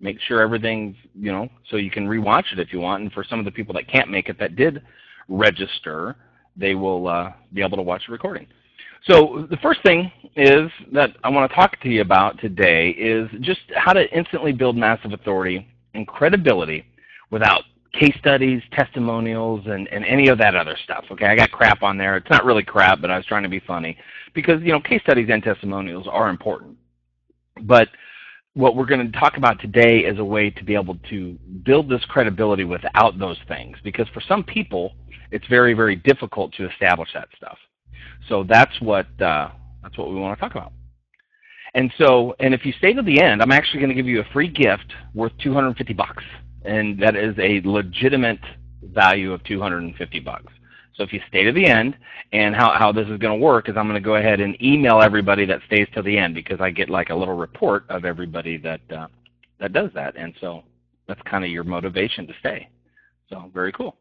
make sure everything's, so you can rewatch it if you want. And for some of the people that can't make it that did register, they will be able to watch the recording. So the first thing is that I want to talk to you about today is just how to instantly build massive authority and credibility without case studies, testimonials, and any of that other stuff. Okay, I got crap on there. It's not really crap, but I was trying to be funny because, case studies and testimonials are important. But what we're going to talk about today is a way to be able to build this credibility without those things, because for some people, it's very, very difficult to establish that stuff. So that's what we want to talk about. And if you stay to the end, I'm actually going to give you a free gift worth $250, and that is a legitimate value of $250. So if you stay to the end, and how this is going to work is I'm going to go ahead and email everybody that stays till the end, because I get like a little report of everybody that does that, and so that's kind of your motivation to stay. So very cool.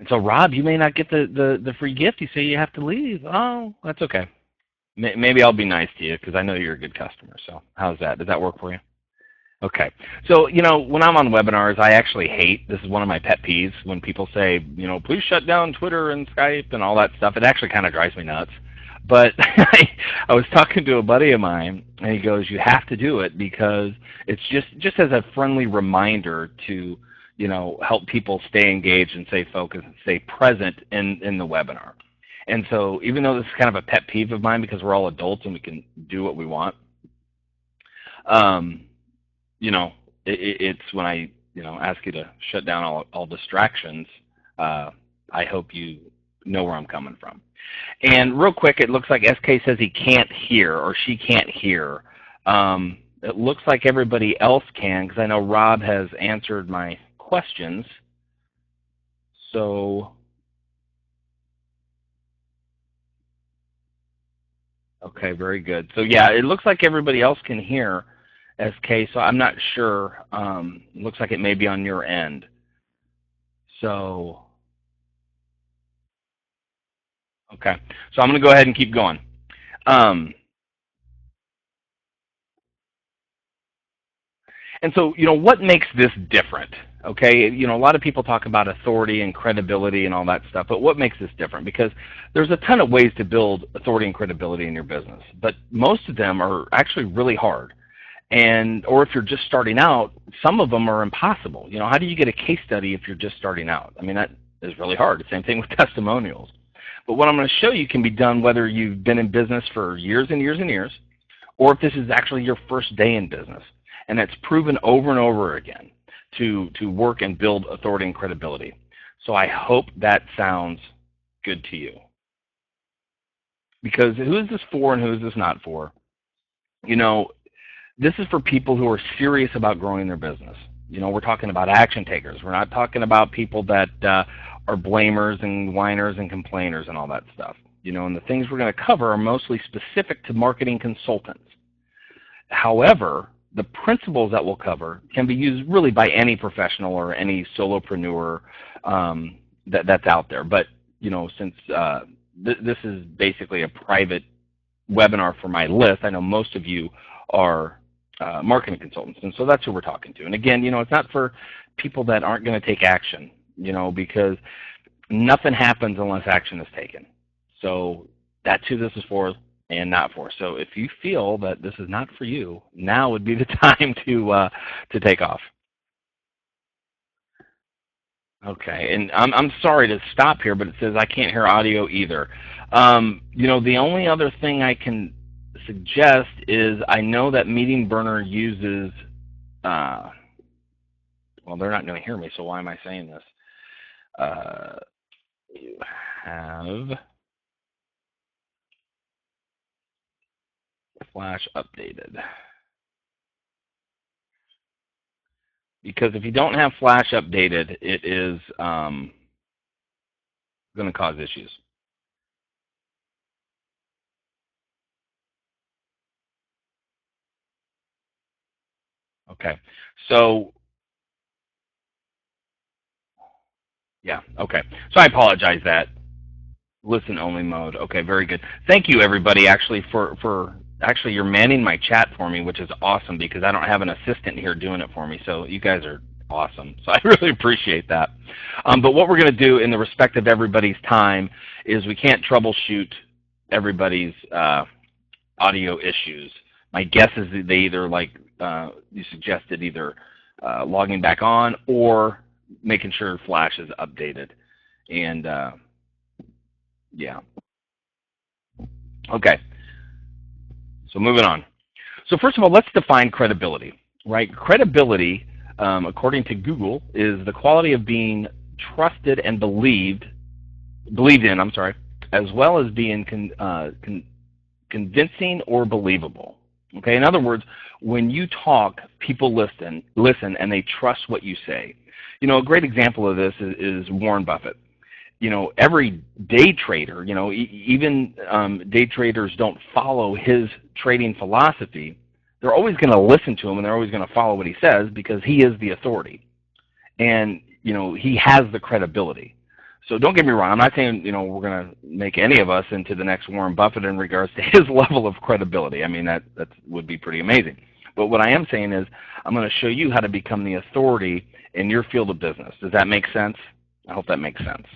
And so, Rob, you may not get the free gift. You say you have to leave. Oh, that's okay. Maybe I'll be nice to you because I know you're a good customer. So how's that? Does that work for you? Okay. So, when I'm on webinars, I actually hate, this is one of my pet peeves, when people say, please shut down Twitter and Skype and all that stuff. It actually kind of drives me nuts. But I was talking to a buddy of mine, and he goes, you have to do it because it's just as a friendly reminder to help people stay engaged and stay focused and stay present in the webinar. And so even though this is kind of a pet peeve of mine because we're all adults and we can do what we want, it's when I, ask you to shut down all distractions, I hope you know where I'm coming from. And real quick, it looks like SK says he can't hear or she can't hear. It looks like everybody else can, because I know Rob has answered my questions. So, okay, very good. So yeah, it looks like everybody else can hear SK, so I'm not sure. It looks like it may be on your end. So, okay. So I'm going to go ahead and keep going. And so, what makes this different? Okay, a lot of people talk about authority and credibility and all that stuff, but what makes this different? Because there's a ton of ways to build authority and credibility in your business, but most of them are actually really hard. Or if you're just starting out, some of them are impossible. How do you get a case study if you're just starting out? I mean, that is really hard. The same thing with testimonials. But what I'm going to show you can be done whether you've been in business for years and years and years, or if this is actually your first day in business. And it's proven over and over again to work and build authority and credibility. So I hope that sounds good to you. Because who is this for and who is this not for? This is for people who are serious about growing their business. We're talking about action takers. We're not talking about people that are blamers and whiners and complainers and all that stuff. And the things we're going to cover are mostly specific to marketing consultants. However, the principles that we'll cover can be used really by any professional or any solopreneur that's out there. But, since this is basically a private webinar for my list, I know most of you are marketing consultants, and so that's who we're talking to. And again, it's not for people that aren't going to take action, because nothing happens unless action is taken. So that's who this is for and not for. So if you feel that this is not for you, now would be the time to take off. Okay, and I'm sorry to stop here, but it says I can't hear audio either. The only other thing I can suggest is I know that Meeting Burner uses, well, they're not going to hear me, so why am I saying this? You have Flash updated. Because if you don't have Flash updated, it is going to cause issues. Okay, so yeah, okay. So I apologize that. Listen only mode. Okay, very good. Thank you everybody actually for actually you're manning my chat for me, which is awesome because I don't have an assistant here doing it for me. So you guys are awesome. So I really appreciate that. But what we're going to do in the respect of everybody's time is we can't troubleshoot everybody's audio issues. My guess is that they either, like you suggested, either logging back on or making sure Flash is updated. And yeah. Okay. So moving on. So first of all, let's define credibility, right? Credibility, according to Google, is the quality of being trusted and believed in, as well as being convincing or believable. Okay, in other words, when you talk, people listen, and they trust what you say. You know, a great example of this is Warren Buffett. You know, every day trader, you know, even day traders don't follow his trading philosophy. They're always going to listen to him, and they're always going to follow what he says because he is the authority, and you know he has the credibility. So don't get me wrong. I'm not saying, you know, we're going to make any of us into the next Warren Buffett in regards to his level of credibility. I mean, that would be pretty amazing. But what I am saying is I'm going to show you how to become the authority in your field of business. Does that make sense? I hope that makes sense.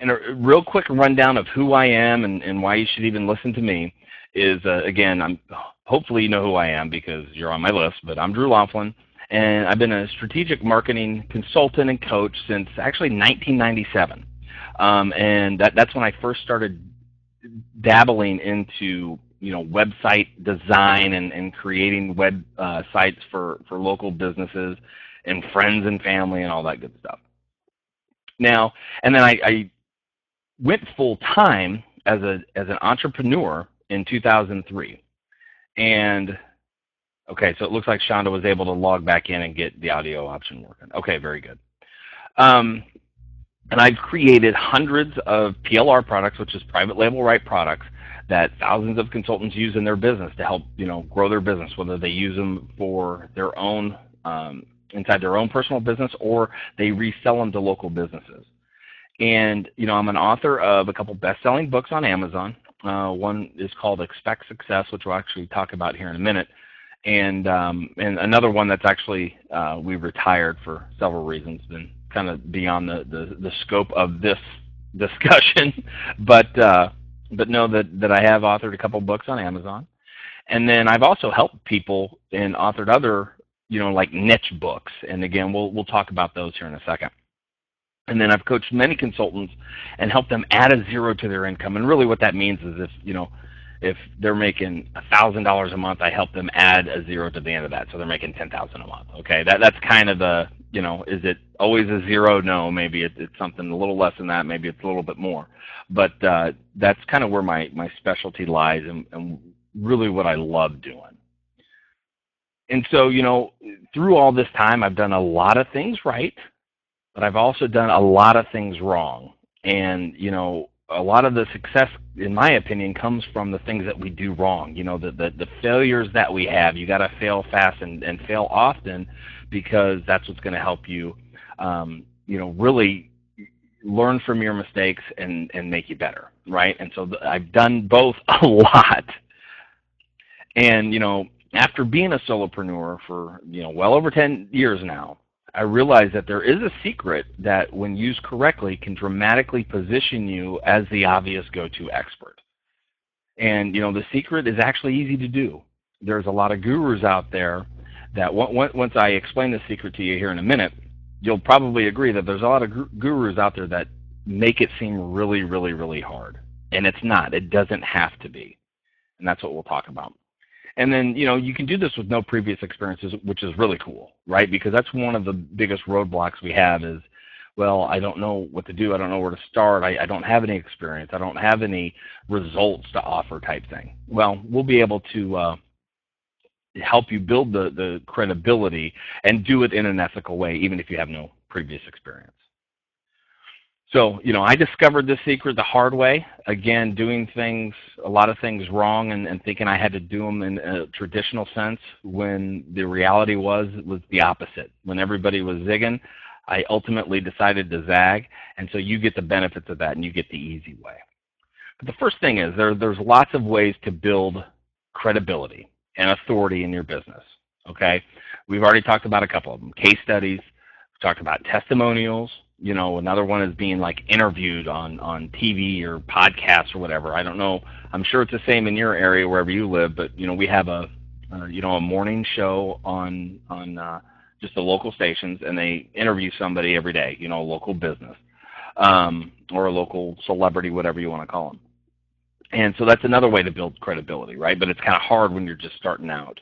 And a real quick rundown of who I am and why you should even listen to me is, again, hopefully you know who I am because you're on my list, but I'm Drew Laughlin. And I've been a strategic marketing consultant and coach since actually 1997. And that's when I first started dabbling into, you know, website design and creating web sites for local businesses and friends and family and all that good stuff. Now, and then I went full time as an entrepreneur in 2003. And okay, so it looks like Shonda was able to log back in and get the audio option working. Okay, very good. And I've created hundreds of PLR products, which is private label right products, that thousands of consultants use in their business to help, you know, grow their business, whether they use them for their own, inside their own personal business, or they resell them to local businesses. And, you know, I'm an author of a couple best-selling books on Amazon. One is called Expect Success, which we'll actually talk about here in a minute. And another one that's actually we retired for several reasons, been kind of beyond the scope of this discussion, but know that I have authored a couple books on Amazon, and then I've also helped people and authored other, you know, like niche books, and again we'll talk about those here in a second. And then I've coached many consultants and helped them add a zero to their income, and really what that means is if they're making $1,000 a month, I help them add a zero to the end of that, so they're making $10,000 a month. Okay, that's kind of the, you know, is it always a zero? No, maybe it's something a little less than that. Maybe it's a little bit more, but that's kind of where my specialty lies and really what I love doing. And so, you know, through all this time, I've done a lot of things right, but I've also done a lot of things wrong, and you know, a lot of the success, in my opinion, comes from the things that we do wrong. You know, the failures that we have. You got to fail fast and fail often, because that's what's going to help you, you know, really learn from your mistakes and make you better, right? And so I've done both a lot. And you know, after being a solopreneur for, you know, well over 10 years now, I realized that there is a secret that, when used correctly, can dramatically position you as the obvious go-to expert. And, you know, the secret is actually easy to do. There's a lot of gurus out there that, once I explain the secret to you here in a minute, you'll probably agree that there's a lot of gurus out there that make it seem really, really, really hard. And it's not. It doesn't have to be. And that's what we'll talk about. And then, you know, you can do this with no previous experiences, which is really cool, right? Because that's one of the biggest roadblocks we have is, well, I don't know what to do. I don't know where to start. I don't have any experience. I don't have any results to offer type thing. Well, we'll be able to help you build the credibility and do it in an ethical way, even if you have no previous experience. So, you know, I discovered this secret the hard way, again, doing a lot of things wrong and thinking I had to do them in a traditional sense, when the reality was the opposite. When everybody was zigging, I ultimately decided to zag, and so you get the benefits of that and you get the easy way. But the first thing is there's lots of ways to build credibility and authority in your business. Okay, we've already talked about a couple of them: case studies. We've talked about testimonials. You know, another one is being like interviewed on TV or podcasts or whatever. I don't know. I'm sure it's the same in your area wherever you live. But you know, we have a a morning show on just the local stations, and they interview somebody every day. You know, a local business or a local celebrity, whatever you want to call them. And so that's another way to build credibility, right? But it's kind of hard when you're just starting out.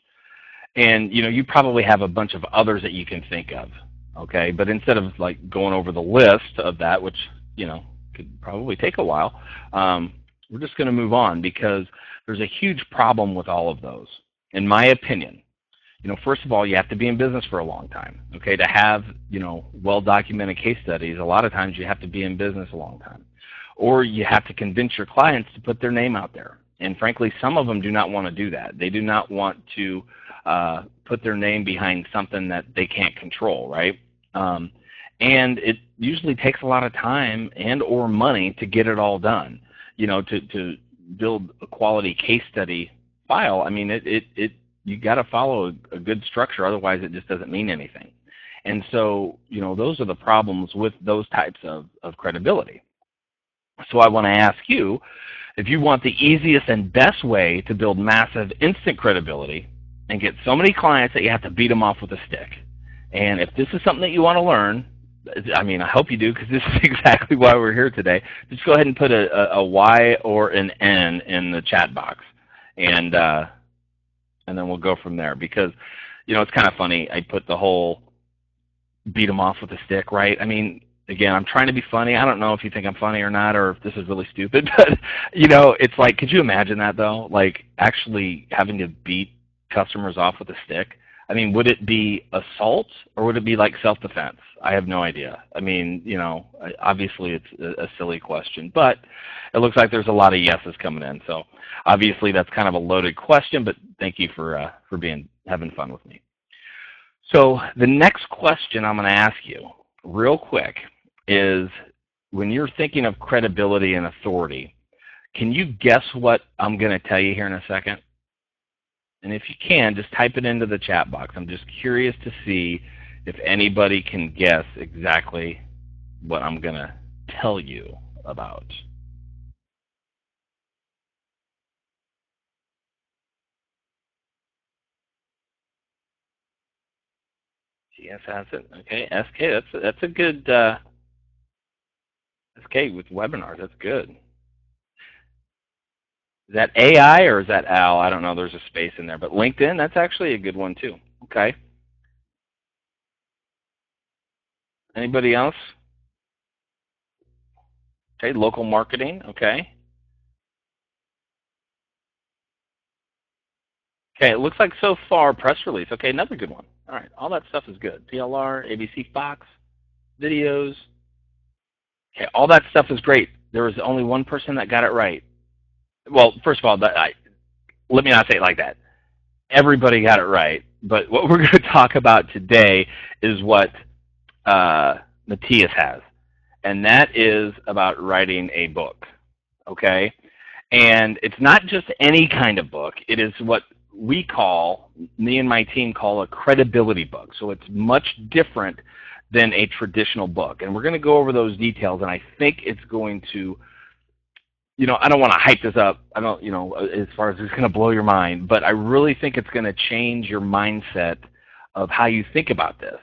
And you know, you probably have a bunch of others that you can think of, okay? But instead of like going over the list of that, which you know could probably take a while, we're just going to move on because there's a huge problem with all of those, in my opinion. You know, first of all, you have to be in business for a long time, okay? To have, you know, well-documented case studies, a lot of times you have to be in business a long time. Or you have to convince your clients to put their name out there. And frankly, some of them do not want to do that. They do not want to put their name behind something that they can't control, right? And it usually takes a lot of time and or money to get it all done. You know, to build a quality case study file, I mean, you got to follow a good structure, otherwise it just doesn't mean anything. And so, you know, those are the problems with those types of credibility. So I want to ask you, if you want the easiest and best way to build massive instant credibility and get so many clients that you have to beat them off with a stick, and if this is something that you want to learn, I mean, I hope you do, because this is exactly why we're here today. Just go ahead and put a Y or an N in the chat box, and then we'll go from there. Because, you know, it's kind of funny. I put the whole beat them off with a stick, right? I mean, again, I'm trying to be funny. I don't know if you think I'm funny or not, or if this is really stupid, but, you know, it's like, could you imagine that, though? Like, actually having to beat customers off with a stick? I mean, would it be assault, or would it be like self-defense? I have no idea. I mean, you know, obviously it's a silly question, but it looks like there's a lot of yeses coming in. So obviously that's kind of a loaded question, but thank you for having fun with me. So the next question I'm going to ask you real quick is, when you're thinking of credibility and authority, can you guess what I'm going to tell you here in a second? And if you can, just type it into the chat box. I'm just curious to see if anybody can guess exactly what I'm going to tell you about. GS has it. Okay, SK, that's a good SK with webinars. That's good. Is that AI or is that Al? I don't know. There's a space in there. But LinkedIn, that's actually a good one too. Okay. Anybody else? Okay, local marketing. Okay. Okay, it looks like so far press release. Okay, another good one. All right, all that stuff is good. PLR, ABC Fox, videos. Okay, all that stuff is great. There was only one person that got it right. Well, first of all, let me not say it like that. Everybody got it right. But what we're going to talk about today is what Matthias has, and that is about writing a book. Okay, and it's not just any kind of book. It is what me and my team call a credibility book. So it's much different than a traditional book. And we're going to go over those details, and I think it's going to, you know, I don't want to hype this up. I don't, you know, as far as it's going to blow your mind, but I really think it's going to change your mindset of how you think about this.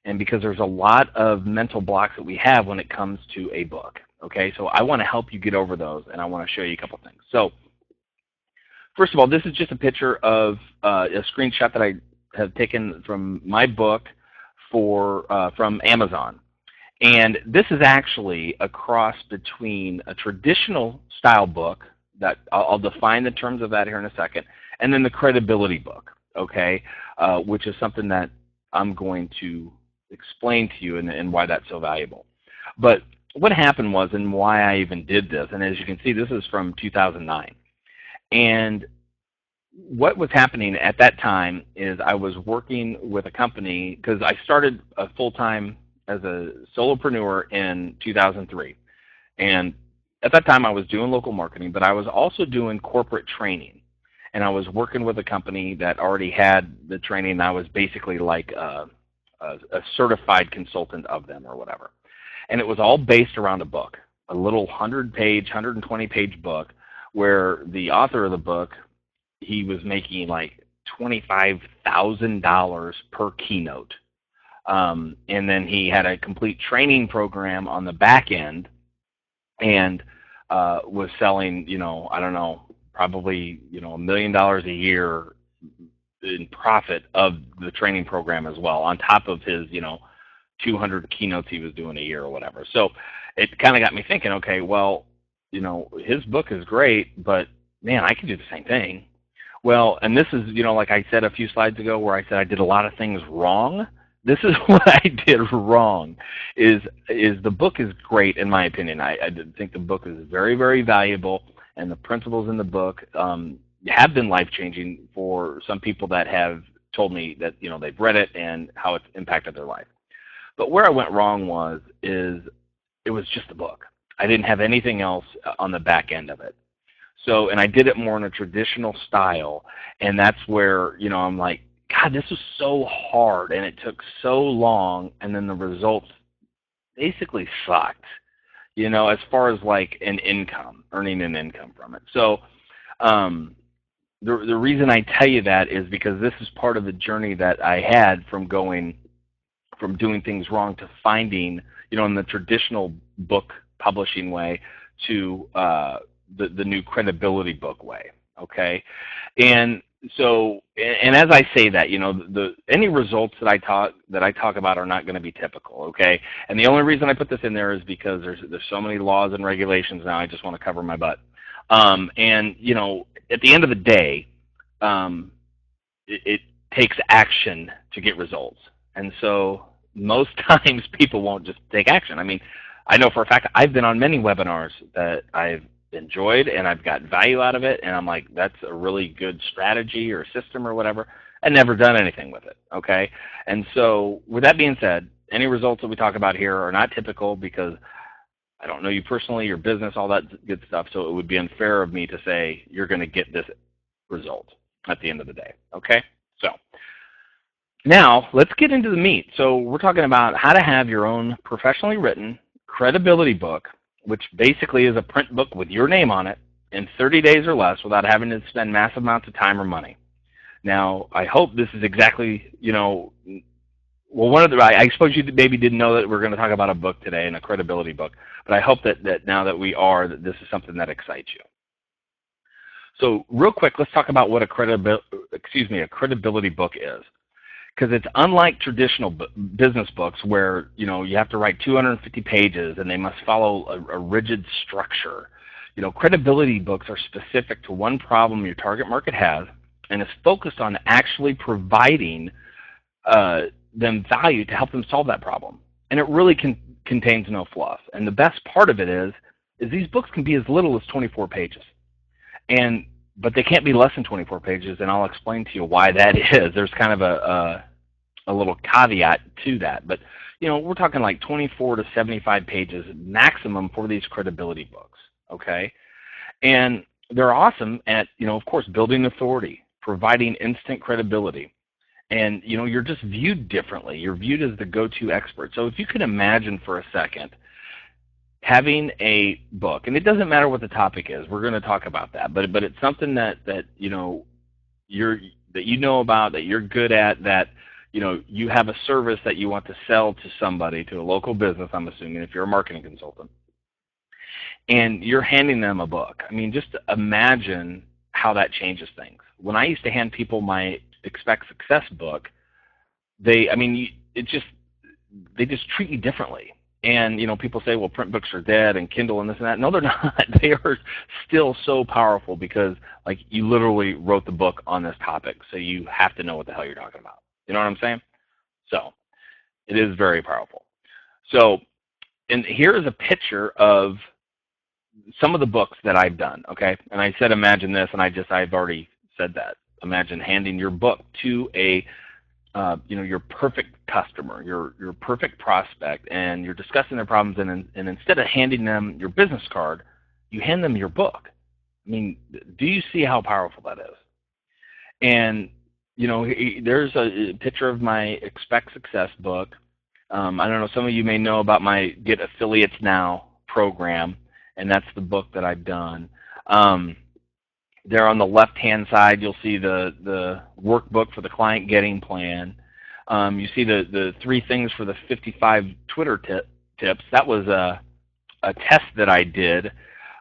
And because there's a lot of mental blocks that we have when it comes to a book. Okay, so I want to help you get over those, and I want to show you a couple things. So first of all, this is just a picture of a screenshot that I have taken from my book from Amazon. And this is actually a cross between a traditional style book, that I'll define the terms of that here in a second, and then the credibility book, okay, which is something that I'm going to explain to you and why that's so valuable. But what happened was, and why I even did this, and as you can see, this is from 2009. And what was happening at that time is I was working with a company, because I started full-time as a solopreneur in 2003. And at that time I was doing local marketing, but I was also doing corporate training. And I was working with a company that already had the training. And I was basically like a certified consultant of them or whatever. And it was all based around a book, a little 100-page, 120-page book where the author of the book, he was making like $25,000 per keynote. And then he had a complete training program on the back end and was selling, I don't know, probably, $1 million a year in profit of the training program as well, on top of his, 200 keynotes he was doing a year or whatever. So it kind of got me thinking, okay, well, his book is great, but man, I can do the same thing. Well, and this is, like I said a few slides ago where I said I did a lot of things wrong. This is what I did wrong, is the book is great in my opinion. I think the book is very, very valuable, and the principles in the book have been life-changing for some people that have told me that, they've read it and how it's impacted their life. But where I went wrong is it was just a book. I didn't have anything else on the back end of it. So, and I did it more in a traditional style, and that's where, I'm like, God, this was so hard, and it took so long, and then the results basically sucked, as far as like an income, earning an income from it. So the reason I tell you that is because this is part of the journey that I had from going from doing things wrong to finding, in the traditional book publishing way to the new credibility book way, okay? And so, and as I say that, any results that I talk about are not going to be typical, okay? And the only reason I put this in there is because there's so many laws and regulations now. I just want to cover my butt. And at the end of the day, it takes action to get results. And so most times people won't just take action. I mean, I know for a fact I've been on many webinars that I've enjoyed and I've got value out of it, and I'm like, that's a really good strategy or system or whatever. I've never done anything with it, okay? And so with that being said, any results that we talk about here are not typical because I don't know you personally, your business, all that good stuff, so it would be unfair of me to say you're going to get this result at the end of the day, okay? So now let's get into the meat. So we're talking about how to have your own professionally written credibility book, which basically is a print book with your name on it in 30 days or less without having to spend massive amounts of time or money. Now, I hope this is exactly, well, I suppose you maybe didn't know that we're going to talk about a book today and a credibility book, but I hope that now that we are, that this is something that excites you. So real quick, let's talk about what a credibility book is. Because it's unlike traditional business books where, you have to write 250 pages and they must follow a rigid structure. Credibility books are specific to one problem your target market has and is focused on actually providing them value to help them solve that problem. And it really contains no fluff. And the best part of it is these books can be as little as 24 pages. But they can't be less than 24 pages, and I'll explain to you why that is. There's kind of a little caveat to that. But, we're talking like 24 to 75 pages maximum for these credibility books, okay? And they're awesome at, of course, building authority, providing instant credibility. And, you're just viewed differently. You're viewed as the go-to expert. So if you can imagine for a second having a book, and it doesn't matter what the topic is, we're going to talk about that, but it's something that you know about, that you're good at, that you have a service that you want to sell to somebody, to a local business, I'm assuming, if you're a marketing consultant, and you're handing them a book. I mean, just imagine how that changes things. When I used to hand people my Expect Success book, they just treat you differently. And, people say, well, print books are dead and Kindle and this and that. No, they're not. They are still so powerful because, like, you literally wrote the book on this topic, so you have to know what the hell you're talking about. You know what I'm saying? So it is very powerful. So, and here is a picture of some of the books that I've done, okay? And I said imagine this, and I've already said that. Imagine handing your book to a your perfect customer, your perfect prospect, and you're discussing their problems, and instead of handing them your business card, you hand them your book. I mean, do you see how powerful that is? And, you know, there's a picture of my Expect Success book. I don't know, some of you may know about my Get Affiliates Now program, and that's the book that I've done. There on the left-hand side, you'll see the workbook for the client getting plan. You see the 3 things for the 55 Twitter tips. That was a test that I did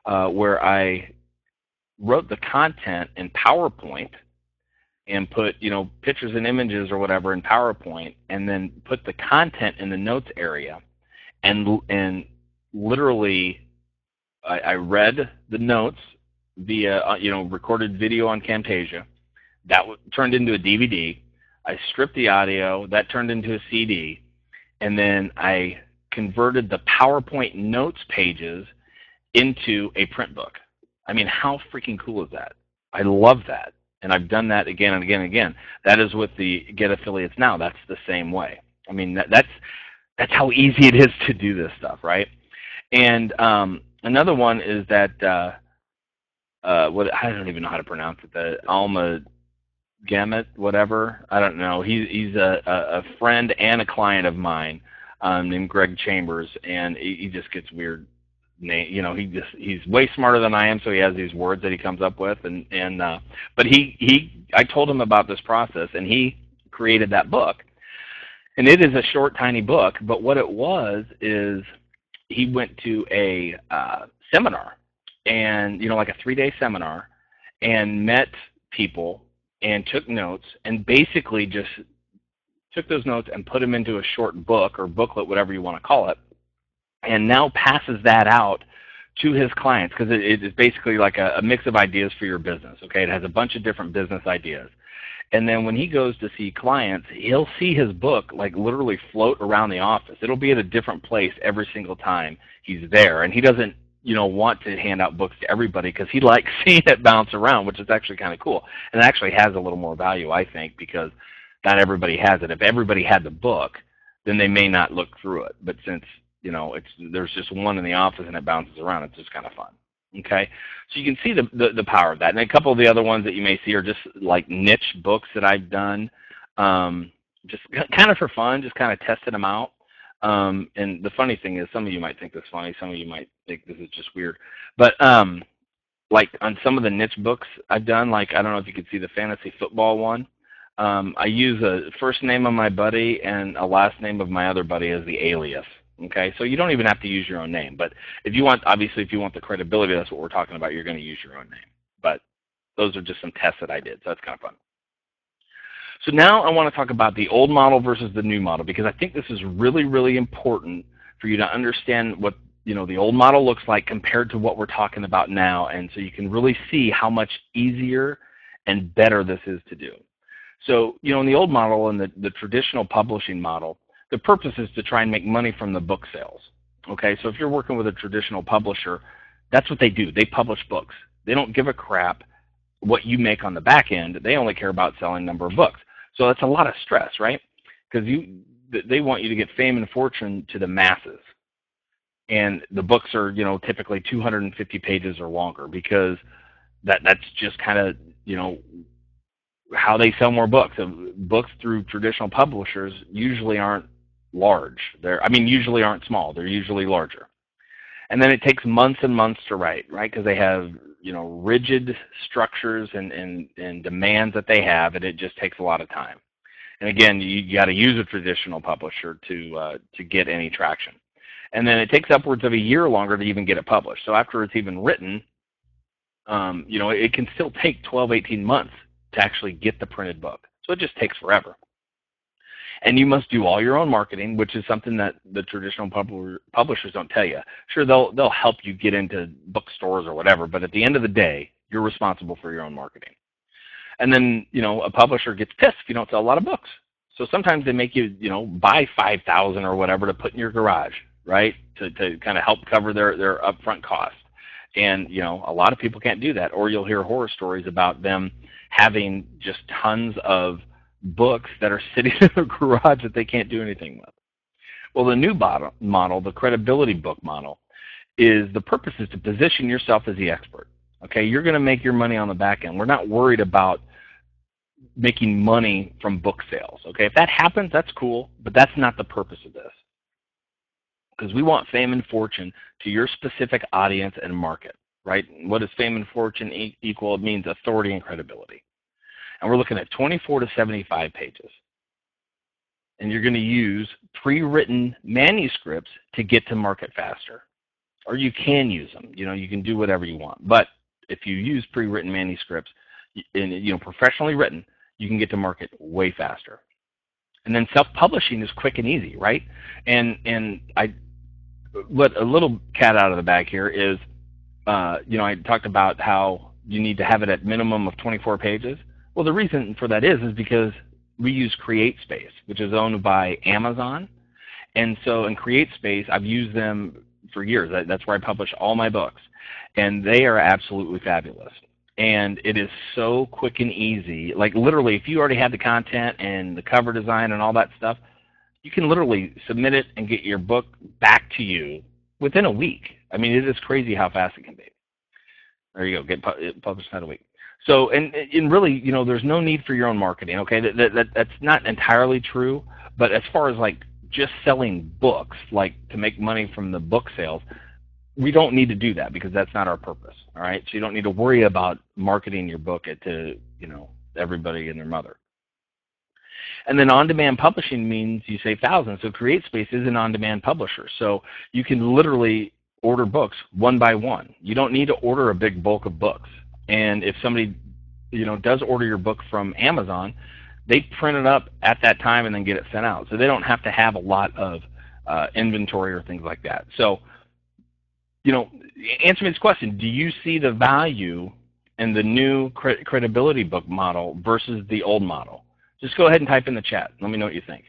where I wrote the content in PowerPoint and put, you know, pictures and images or whatever in PowerPoint, and then put the content in the notes area, and literally I read the notes via you know, recorded video on Camtasia. That turned into a DVD. I stripped the audio. That turned into a CD, and then I converted the PowerPoint notes pages into a print book. I mean, how freaking cool is that? I love that. And I've done that again and again and again. That is with the Get Affiliates Now. That's the same way. I mean, that's how easy it is to do this stuff, right? And another one is that what, I don't even know how to pronounce it. The Alma Gamet, whatever. I don't know. He's a friend and a client of mine named Greg Chambers, and he just gets weird. You know, he's way smarter than I am, so he has these words that he comes up with, but I told him about this process, and he created that book, and it is a short, tiny book. But what it was is he went to a seminar, and, you know, like a 3-day seminar, and met people and took notes, and basically just took those notes and put them into a short book or booklet, whatever you want to call it, and now passes that out to his clients, because it is basically like a mix of ideas for your business. Okay, it has a bunch of different business ideas. And then when he goes to see clients, he'll see his book like literally float around the office. It'll be at a different place every single time he's there. And he doesn't, you know, want to hand out books to everybody, because he likes seeing it bounce around, which is actually kind of cool. And it actually has a little more value, I think, because not everybody has it. If everybody had the book, then they may not look through it. But since, you know, there's just one in the office and it bounces around, it's just kind of fun. Okay, so you can see the power of that. And a couple of the other ones that you may see are just like niche books that I've done, just kind of for fun, just kind of testing them out. And the funny thing is, some of you might think this is funny, some of you might think this is just weird. But like on some of the niche books I've done, like, I don't know if you can see the fantasy football one. I use a first name of my buddy and a last name of my other buddy as the alias. Okay, so you don't even have to use your own name. But if you want, obviously, if you want the credibility, that's what we're talking about, you're going to use your own name. But those are just some tests that I did, so that's kind of fun. So now I want to talk about the old model versus the new model, because I think this is really, really important for you to understand what, you know, the old model looks like compared to what we're talking about now, and so you can really see how much easier and better this is to do. So, you know, in the old model and the traditional publishing model, the purpose is to try and make money from the book sales. Okay, so if you're working with a traditional publisher, that's what they do. They publish books. They don't give a crap what you make on the back end. They only care about selling number of books. So that's a lot of stress, right? Because they want you to get fame and fortune to the masses. And the books are, you know, typically 250 pages or longer, because that's just kind of, you know, how they sell more books. Books through traditional publishers usually aren't large. Usually aren't small. They're usually larger. And then it takes months and months to write, right? Because they have, you know, rigid structures and demands that they have, and it just takes a lot of time. And again, you got to use a traditional publisher to get any traction. And then it takes upwards of a year longer to even get it published. So after it's even written, you know, it can still take 12, 18 months to actually get the printed book. So it just takes forever. And you must do all your own marketing, which is something that the traditional publishers don't tell you. Sure, they'll help you get into bookstores or whatever, but at the end of the day, you're responsible for your own marketing. And then, you know, a publisher gets pissed if you don't sell a lot of books. So sometimes they make you, you know, buy 5,000 or whatever to put in your garage, right, to kind of help cover their upfront costs. And, you know, a lot of people can't do that. Or you'll hear horror stories about them having just tons of books that are sitting in their garage that they can't do anything with. Well, the new model, the credibility book model, is the purpose is to position yourself as the expert. Okay, you're going to make your money on the back end. We're not worried about making money from book sales. Okay, if that happens, that's cool, but that's not the purpose of this. Because we want fame and fortune to your specific audience and market, right? What does fame and fortune equal? It means authority and credibility. And we're looking at 24 to 75 pages. And you're going to use pre-written manuscripts to get to market faster. Or you can use them. You can do whatever you want. But if you use pre-written manuscripts, and professionally written, you can get to market way faster. And then self-publishing is quick and easy, right? And I let a little cat out of the bag here is, I talked about how you need to have it at minimum of 24 pages. Well, the reason for that is because we use CreateSpace, which is owned by Amazon. And so in CreateSpace, I've used them for years. That's where I publish all my books. And they are absolutely fabulous. And it is so quick and easy. Like literally, if you already have the content and the cover design and all that stuff, you can literally submit it and get your book back to you within a week. I mean, it is crazy how fast it can be. There you go, get published in a week. So, and really, there's no need for your own marketing, okay? That's not entirely true, but as far as like just selling books, like to make money from the book sales, we don't need to do that because that's not our purpose, all right? So you don't need to worry about marketing your book to, everybody and their mother. And then on-demand publishing means you save thousands. So CreateSpace is an on-demand publisher. So you can literally order books one by one. You don't need to order a big bulk of books. And if somebody, does order your book from Amazon, they print it up at that time and then get it sent out. So they don't have to have a lot of inventory or things like that. So, answer me this question. Do you see the value in the new credibility book model versus the old model? Just go ahead and type in the chat. Let me know what you think.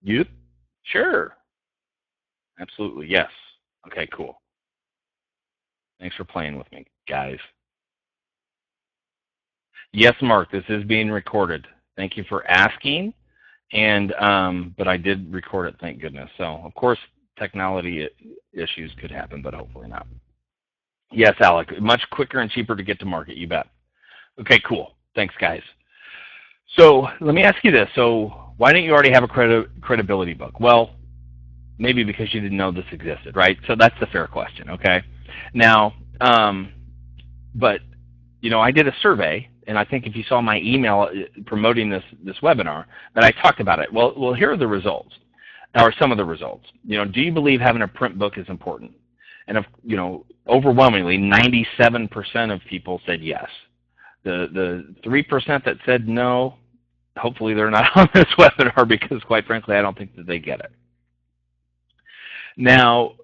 You? Sure. Absolutely. Yes. Okay, cool. Thanks for playing with me, guys. Yes, Mark, this is being recorded. Thank you for asking. And but I did record it, thank goodness. So, of course, technology issues could happen, but hopefully not. Yes, Alec, much quicker and cheaper to get to market, you bet. Okay, cool. Thanks, guys. So let me ask you this. So why didn't you already have a credibility book? Well, maybe because you didn't know this existed, right? So that's the fair question, okay? Now, but, I did a survey, and I think if you saw my email promoting this webinar, that I talked about it. Well, here are the results, or some of the results. Do you believe having a print book is important? And, overwhelmingly, 97% of people said yes. The 3% that said no, hopefully they're not on this webinar because, quite frankly, I don't think that they get it. Now,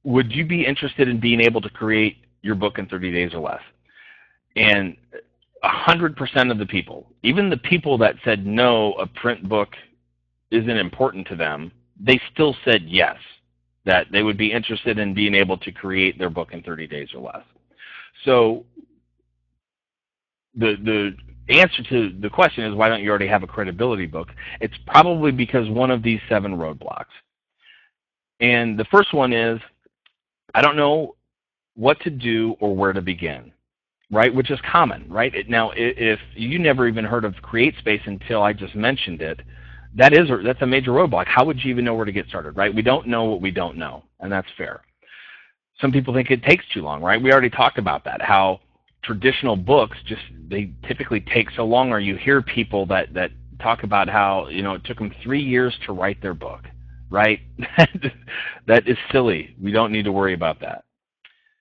would you be interested in being able to create your book in 30 days or less? And 100% of the people, even the people that said no, a print book isn't important to them, they still said yes, that they would be interested in being able to create their book in 30 days or less. So the answer to the question is, why don't you already have a credibility book? It's probably because one of these 7 roadblocks. And the first one is, I don't know what to do or where to begin, right? Which is common, right? Now, if you never even heard of CreateSpace until I just mentioned it, that's a major roadblock. How would you even know where to get started, right? We don't know what we don't know, and that's fair. Some people think it takes too long, right? We already talked about that, how traditional books they typically take so long, or you hear people that talk about how it took them 3 years to write their book, right? That is silly. We don't need to worry about that.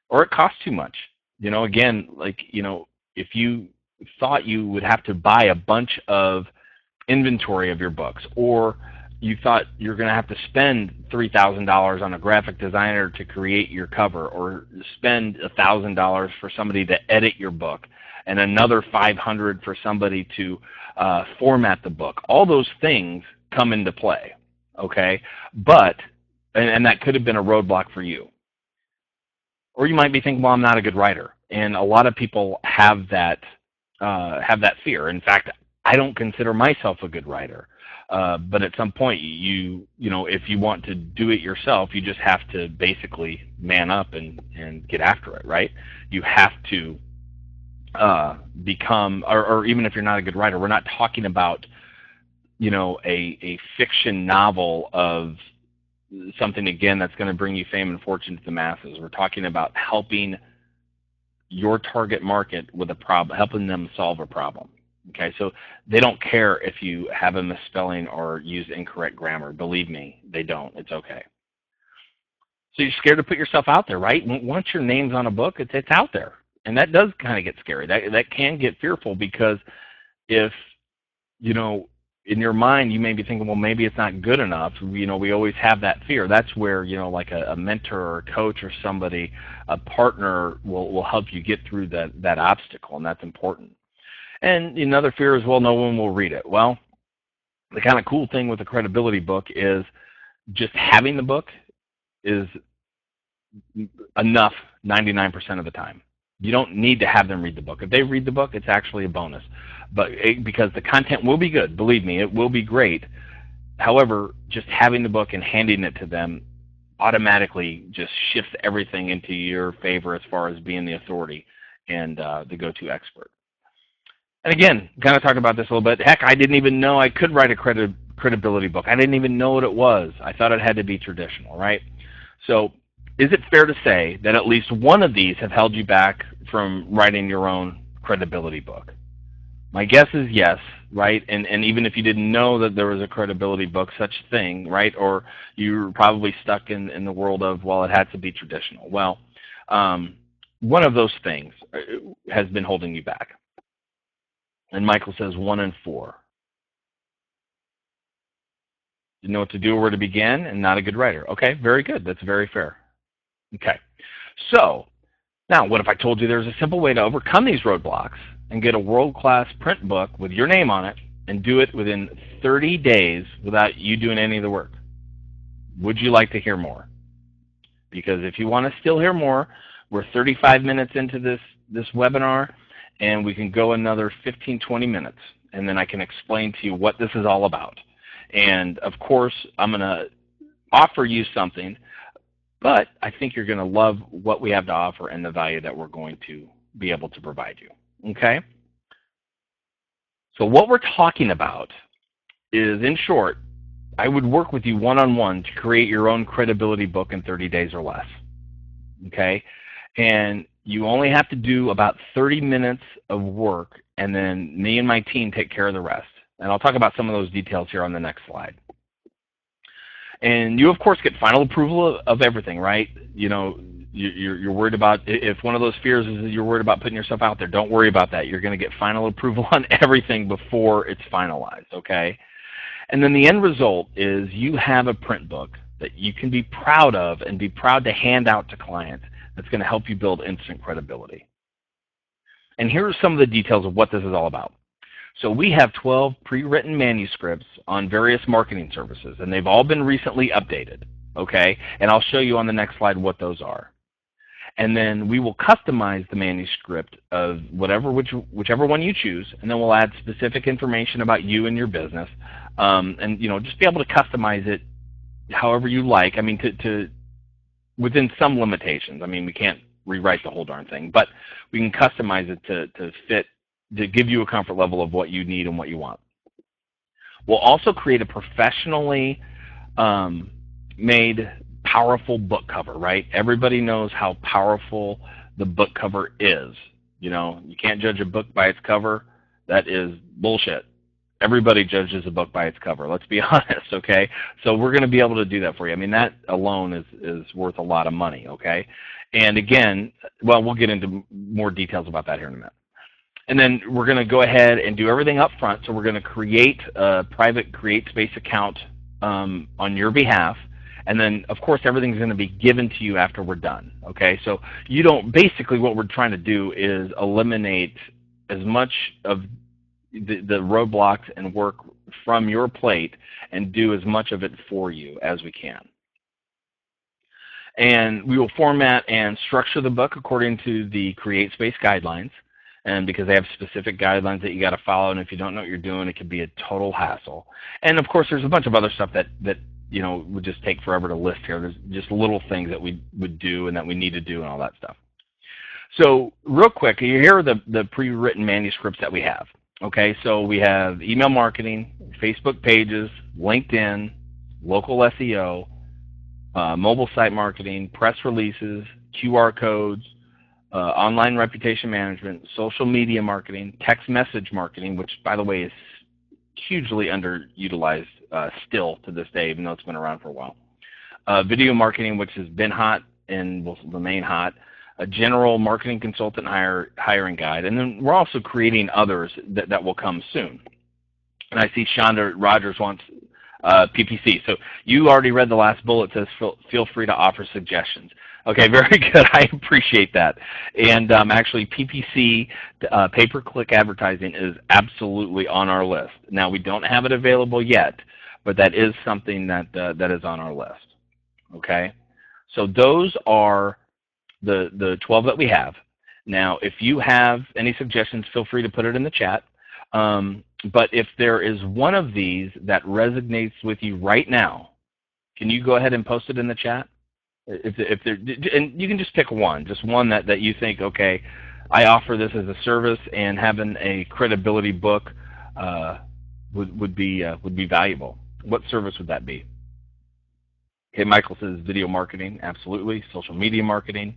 Or it costs too much. Again, if you thought you would have to buy a bunch of inventory of your books, or you thought you're going to have to spend $3,000 on a graphic designer to create your cover, or spend $1,000 for somebody to edit your book, and another $500 for somebody to format the book. All those things come into play, okay? But, and that could have been a roadblock for you. Or you might be thinking, well, I'm not a good writer. And a lot of people have that have that fear. In fact, I don't consider myself a good writer. But at some point, you know, if you want to do it yourself, you just have to basically man up and get after it, right? You have to become, or even if you're not a good writer, we're not talking about, you know, a fiction novel of something, again, that's going to bring you fame and fortune to the masses. We're talking about helping your target market with a problem, helping them solve a problem. Okay, so they don't care if you have a misspelling or use incorrect grammar. Believe me, they don't. It's okay. So you're scared to put yourself out there, right? Once your name's on a book, it's out there. And that does kind of get scary. That can get fearful, because if, you know, in your mind you may be thinking, well, maybe it's not good enough. You know, we always have that fear. That's where, you know, like a mentor or a coach or somebody, a partner will help you get through that obstacle, and that's important. And another fear is, well, no one will read it. Well, the kind of cool thing with a credibility book is just having the book is enough 99% of the time. You don't need to have them read the book. If they read the book, it's actually a bonus. But because the content will be good, believe me, it will be great. However, just having the book and handing it to them automatically just shifts everything into your favor as far as being the authority and the go-to expert. And again, kind of talked about this a little bit. Heck, I didn't even know I could write a credibility book. I didn't even know what it was. I thought it had to be traditional, right? So is it fair to say that at least one of these have held you back from writing your own credibility book? My guess is yes, right? And even if you didn't know that there was a credibility book, such thing, right? Or you're probably stuck in the world of, well, it had to be traditional. Well, one of those things has been holding you back. And Michael says 1 in 4. Didn't know what to do or where to begin, and not a good writer. Okay, very good. That's very fair. Okay, so now what if I told you there's a simple way to overcome these roadblocks and get a world-class print book with your name on it and do it within 30 days without you doing any of the work? Would you like to hear more? Because if you want to still hear more, we're 35 minutes into this webinar, and we can go another 15, 20 minutes, and then I can explain to you what this is all about. And of course, I'm going to offer you something, but I think you're going to love what we have to offer and the value that we're going to be able to provide you. Okay? So what we're talking about is, in short, I would work with you one-on-one to create your own credibility book in 30 days or less. Okay? And you only have to do about 30 minutes of work, and then me and my team take care of the rest. And I'll talk about some of those details here on the next slide. And you, of course, get final approval of everything, right? You know, you're worried about, if one of those fears is that you're worried about putting yourself out there, don't worry about that. You're going to get final approval on everything before it's finalized, okay? And then the end result is you have a print book that you can be proud of and be proud to hand out to clients that's going to help you build instant credibility. And here are some of the details of what this is all about. So we have 12 pre-written manuscripts on various marketing services, and they've all been recently updated, okay? And I'll show you on the next slide what those are. And then we will customize the manuscript of whichever one you choose, and then we'll add specific information about you and your business, and you know, just be able to customize it however you like. I mean, to within some limitations. I mean, we can't rewrite the whole darn thing, but we can customize it to fit, to give you a comfort level of what you need and what you want. We'll also create a professionally made powerful book cover, right? Everybody knows how powerful the book cover is. You know, you can't judge a book by its cover. That is bullshit. Everybody judges a book by its cover. Let's be honest, okay? So we're going to be able to do that for you. I mean, that alone is worth a lot of money, okay? And again, well, we'll get into more details about that here in a minute. And then we're going to go ahead and do everything up front. So we're going to create a private CreateSpace account on your behalf. And then, of course, everything's going to be given to you after we're done, okay? So you don't, basically what we're trying to do is eliminate as much of the roadblocks and work from your plate and do as much of it for you as we can. And we will format and structure the book according to the CreateSpace guidelines. and because they have specific guidelines that you got to follow, and if you don't know what you're doing, it could be a total hassle. And of course, there's a bunch of other stuff that would just take forever to list here. There's just little things that we would do and that we need to do and all that stuff. So real quick, here are the pre-written manuscripts that we have. Okay, so we have email marketing, Facebook pages, LinkedIn, local SEO, mobile site marketing, press releases, QR codes, online reputation management, social media marketing, text message marketing, which, by the way, is hugely underutilized still to this day, even though it's been around for a while. Video marketing, which has been hot and will remain hot. A general marketing consultant hiring guide. And then we're also creating others that will come soon. And I see Shonda Rogers wants PPC. So you already read the last bullet. It says feel free to offer suggestions. Okay, very good. I appreciate that. And actually, PPC, pay-per-click advertising, is absolutely on our list. Now, we don't have it available yet, but that is something that is on our list. Okay, so those are the 12 that we have. Now, if you have any suggestions, feel free to put it in the chat. But if there is one of these that resonates with you right now, can you go ahead and post it in the chat? If there, and you can just pick one, just one that you think, okay, I offer this as a service, and having a credibility book would be valuable. What service would that be? Okay, Michael says video marketing, absolutely. Social media marketing.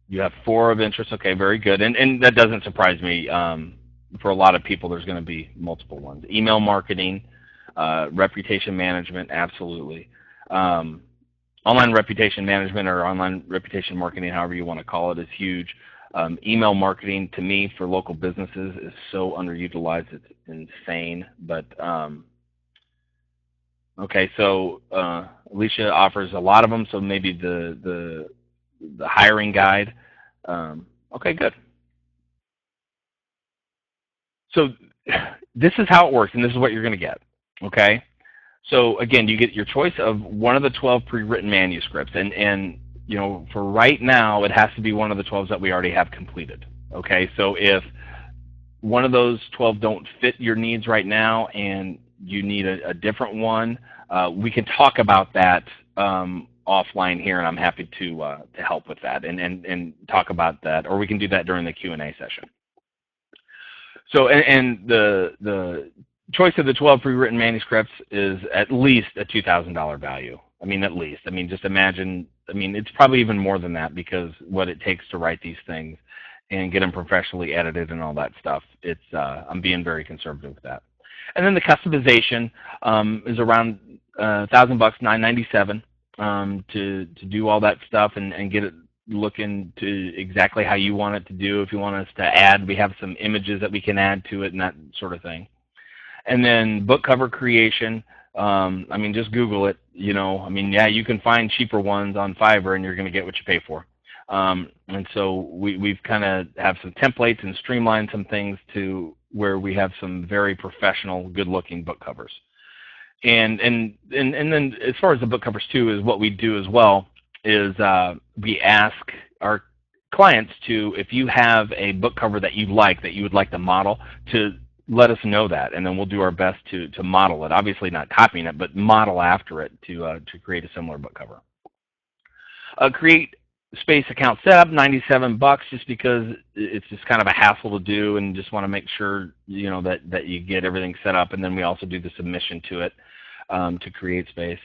You have 4 of interest. Okay, very good. And that doesn't surprise me. For a lot of people, there's going to be multiple ones. Email marketing, reputation management, absolutely. Online reputation management or online reputation marketing, however you want to call it, is huge. Email marketing, to me, for local businesses is so underutilized, it's insane. But okay, so Alicia offers a lot of them, so maybe the hiring guide. Okay, good. So this is how it works, and this is what you're going to get. Okay. So again, you get your choice of one of the 12 pre-written manuscripts, and for right now, it has to be one of the 12 that we already have completed. Okay. So if one of those 12 don't fit your needs right now, and you need a different one, we can talk about that offline here, and I'm happy to help with that and talk about that, or we can do that during the Q&A session. So, and the choice of the 12 pre-written manuscripts is at least a $2,000 value. I mean, at least. I mean, just imagine. I mean, it's probably even more than that, because what it takes to write these things and get them professionally edited and all that stuff. It's I'm being very conservative with that. And then the customization is around $1,000, $997, to do all that stuff and get it looking to exactly how you want it to do. If you want us to add, we have some images that we can add to it and that sort of thing. And then book cover creation. I mean, just Google it. I mean, yeah, you can find cheaper ones on Fiverr, and you're going to get what you pay for. And so we've kind of have some templates and streamlined some things to where we have some very professional, good-looking book covers. And then as far as the book covers too, is what we do as well is we ask our clients to, if you have a book cover that you would like to model, to let us know that, and then we'll do our best to model it. Obviously not copying it, but model after it to create a similar book cover. Create space account setup, $97, just because it's just kind of a hassle to do, and just want to make sure that you get everything set up, and then we also do the submission to it to create space.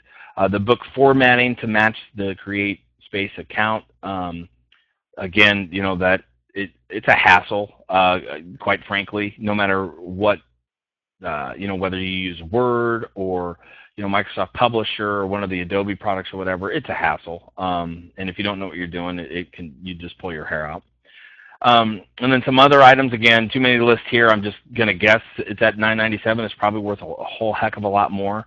The book formatting to match the create space account. Again, that it's a hassle, quite frankly, no matter what, whether you use Word or Microsoft Publisher or one of the Adobe products or whatever, it's a hassle. And if you don't know what you're doing, you just pull your hair out. And then some other items, again, too many to list here. I'm just going to guess it's at $997. It's probably worth a whole heck of a lot more.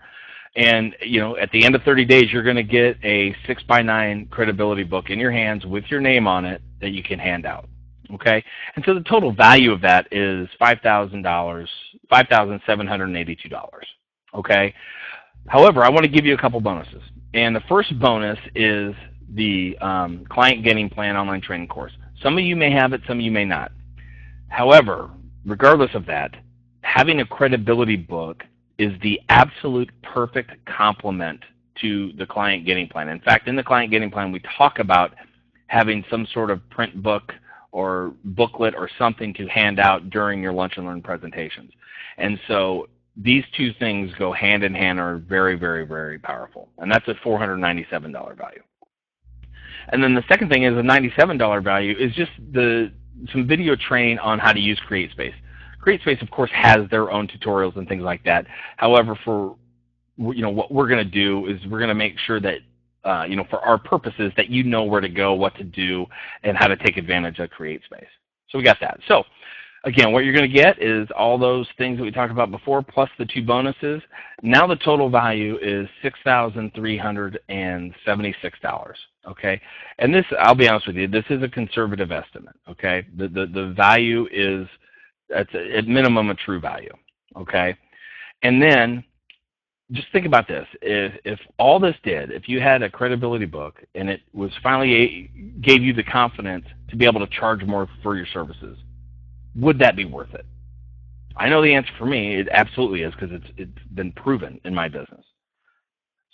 And at the end of 30 days, you're going to get a 6x9 credibility book in your hands with your name on it that you can hand out. Okay, and so the total value of that is $5,000, $5,782. Okay. However, I want to give you a couple bonuses, and the first bonus is the Client Getting Plan online training course. Some of you may have it, some of you may not. However, regardless of that, having a credibility book is the absolute perfect complement to the client getting plan. In fact, in the client getting plan, we talk about having some sort of print book or booklet or something to hand out during your Lunch and Learn presentations. And so these two things go hand in hand, are very, very, very powerful. And that's a $497 value. And then the second thing is a $97 value is just some video training on how to use CreateSpace. CreateSpace, of course, has their own tutorials and things like that. However, for what we're going to do is we're going to make sure that for our purposes, that you know where to go, what to do, and how to take advantage of CreateSpace. So we got that. So again, what you're going to get is all those things that we talked about before, plus the two bonuses. Now the total value is $6,376. Okay, and this, I'll be honest with you, this is a conservative estimate. Okay, the value is at minimum a true value. Okay, and then just think about this. If all this did, if you had a credibility book and it was finally gave you the confidence to be able to charge more for your services, would that be worth it? I know the answer for me, it absolutely is, because it's been proven in my business.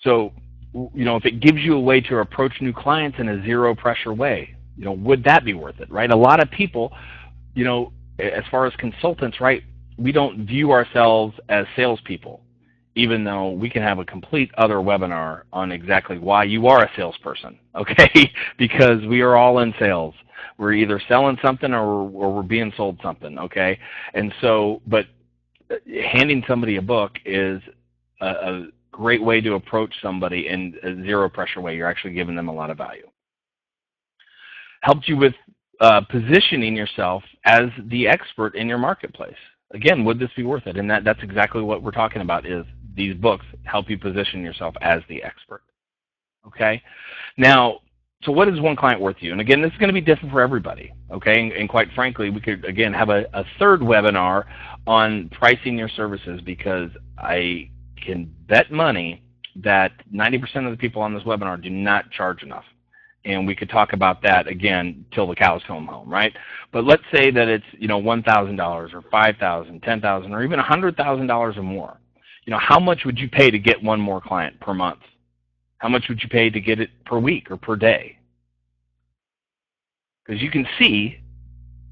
So, if it gives you a way to approach new clients in a zero pressure way, would that be worth it, right? A lot of people, as far as consultants, right, we don't view ourselves as salespeople, even though we can have a complete other webinar on exactly why you are a salesperson, okay? Because we are all in sales. We're either selling something or we're being sold something, okay? And so, but handing somebody a book is a great way to approach somebody in a zero pressure way. You're actually giving them a lot of value. Helped you with positioning yourself as the expert in your marketplace. Again, would this be worth it? And that's exactly what we're talking about, is these books help you position yourself as the expert. Okay? Now, so what is one client worth you? And again, this is going to be different for everybody. Okay? And quite frankly, we could, again, have a third webinar on pricing your services, because I can bet money that 90% of the people on this webinar do not charge enough. And we could talk about that again till the cows come home, right? But let's say that it's $1,000 or $5,000, $10,000, or even $100,000 or more. How much would you pay to get one more client per month? How much would you pay to get it per week or per day? Because you can see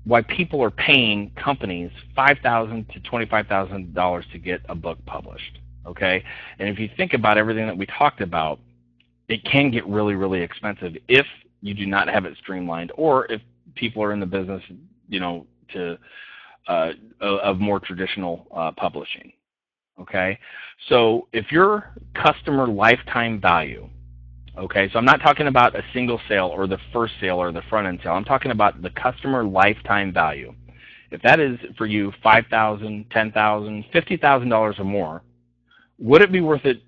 why people are paying companies $5,000 to $25,000 to get a book published. Okay, and if you think about everything that we talked about, it can get really, really expensive if you do not have it streamlined, or if people are in the business, of more traditional publishing. Okay, so if your customer lifetime value, okay, so I'm not talking about a single sale or the first sale or the front end sale. I'm talking about the customer lifetime value. If that is for you $5,000, $10,000, $50,000 or more, would it be worth it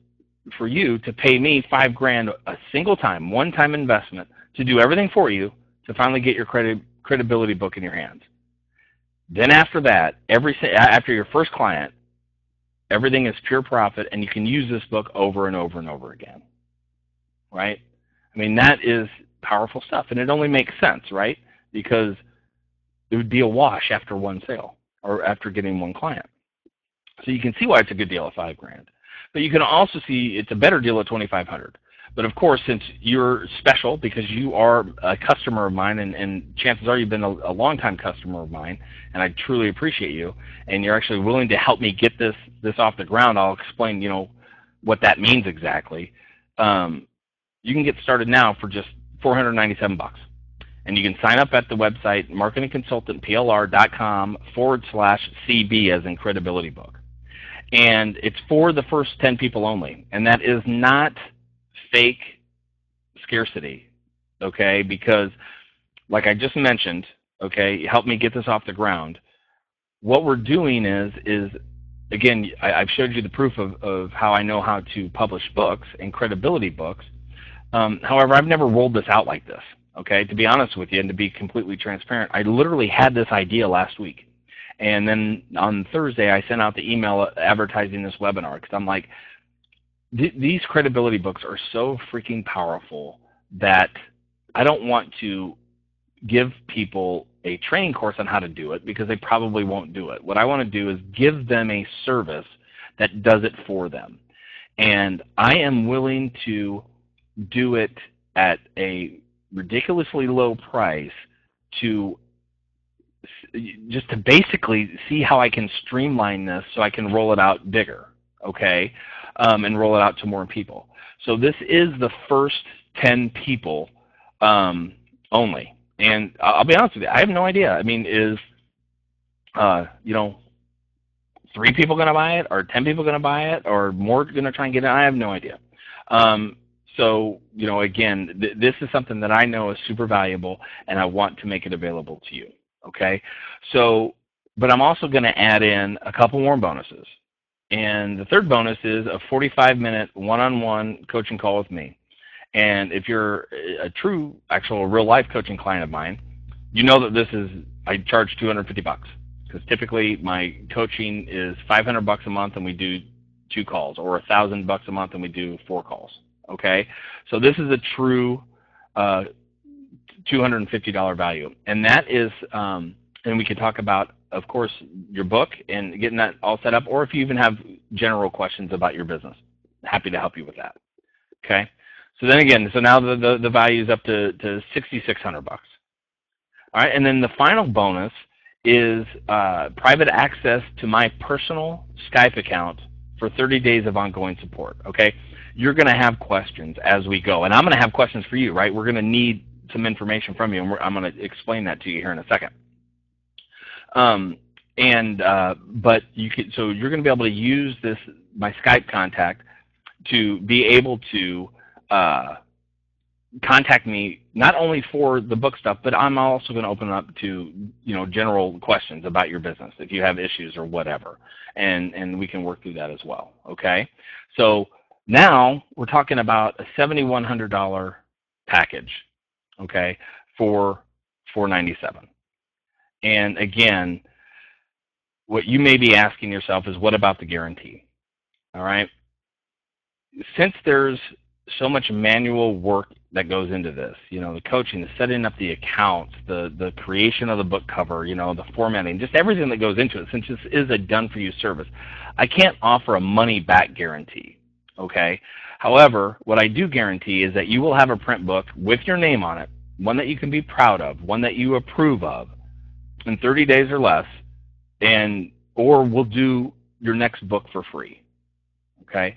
for you to pay me $5,000 a single time, one-time investment, to do everything for you to finally get your credibility book in your hands? Then after that, after your first client, everything is pure profit, and you can use this book over and over and over again, right? I mean, that is powerful stuff, and it only makes sense, right? Because it would be a wash after one sale or after getting one client. So you can see why it's a good deal at $5,000. But you can also see it's a better deal at $2,500. But of course, since you're special because you are a customer of mine, and chances are you've been a long-time customer of mine, and I truly appreciate you, and you're actually willing to help me get this off the ground, I'll explain, what that means exactly. You can get started now for just $497. And you can sign up at the website marketingconsultantplr.com/CB, as in credibility book. And it's for the first 10 people only. And that is not fake scarcity, okay? Because like I just mentioned, okay, help me get this off the ground. What we're doing is again, I've showed you the proof of how I know how to publish books and credibility books. However, I've never rolled this out like this, okay? To be honest with you and to be completely transparent, I literally had this idea last week. And then on Thursday, I sent out the email advertising this webinar, because I'm like, these credibility books are so freaking powerful that I don't want to give people a training course on how to do it because they probably won't do it. What I want to do is give them a service that does it for them. And I am willing to do it at a ridiculously low price to just to basically see how I can streamline this so I can roll it out bigger, okay, and roll it out to more people. So this is the first 10 people only. And I'll be honest with you, I have no idea. I mean, is, 3 people going to buy it, or 10 people going to buy it, or more going to try and get it? I have no idea. So, again, this is something that I know is super valuable, and I want to make it available to you, okay? So, but I'm also going to add in a couple more bonuses. And the third bonus is a 45-minute one-on-one coaching call with me. And if you're a true, actual, real-life coaching client of mine, you know that I charge $250 because typically my coaching is $500 a month and we do 2 calls, or $1,000 a month and we do 4 calls. Okay, so this is a true $250 value, and that is, and we can talk about, of course, your book and getting that all set up, or if you even have general questions about your business, happy to help you with that. Okay, so then again, so now the value is up to $6,600. All right, and then the final bonus is private access to my personal Skype account for 30 days of ongoing support. Okay, you're going to have questions as we go, and I'm going to have questions for you. Right, we're going to need some information from you, and I'm going to explain that to you here in a second. But so you're going to be able to use my Skype contact to be able to contact me not only for the book stuff, but I'm also going to open up to general questions about your business if you have issues or whatever, and we can work through that as well. Okay, so now we're talking about a $7,100 package, okay, for $497. And again, what you may be asking yourself is, what about the guarantee? All right, since there's so much manual work that goes into this, the coaching, the setting up the accounts, the creation of the book cover, the formatting, just everything that goes into it, since this is a done-for-you service, I can't offer a money-back guarantee, okay? However, what I do guarantee is that you will have a print book with your name on it, one that you can be proud of, one that you approve of, in 30 days or less, or we'll do your next book for free, okay?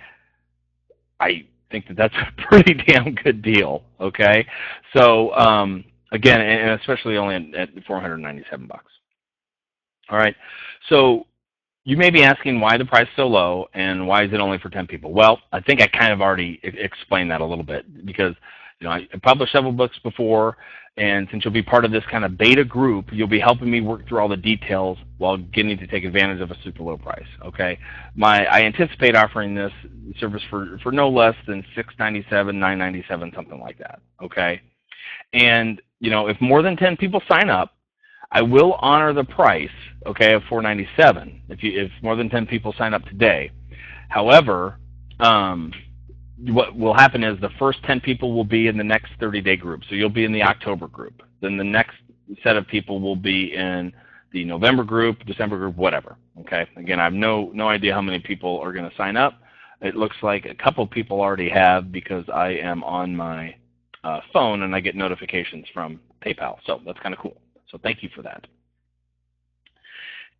I think that's a pretty damn good deal, okay? So again, and especially only at $497. All right, so you may be asking why the price is so low and why is it only for 10 people? Well, I think I kind of already explained that a little bit because I published several books before, and since you'll be part of this kind of beta group, you'll be helping me work through all the details while getting to take advantage of a super low price, okay? I anticipate offering this service for no less than $697, $997, something like that, okay? And, if more than 10 people sign up, I will honor the price, okay, of $497 if more than 10 people sign up today. However, what will happen is the first 10 people will be in the next 30-day group. So you'll be in the October group. Then the next set of people will be in the November group, December group, whatever. Okay. Again, I have no idea how many people are going to sign up. It looks like a couple people already have because I am on my phone and I get notifications from PayPal. So that's kind of cool. So thank you for that.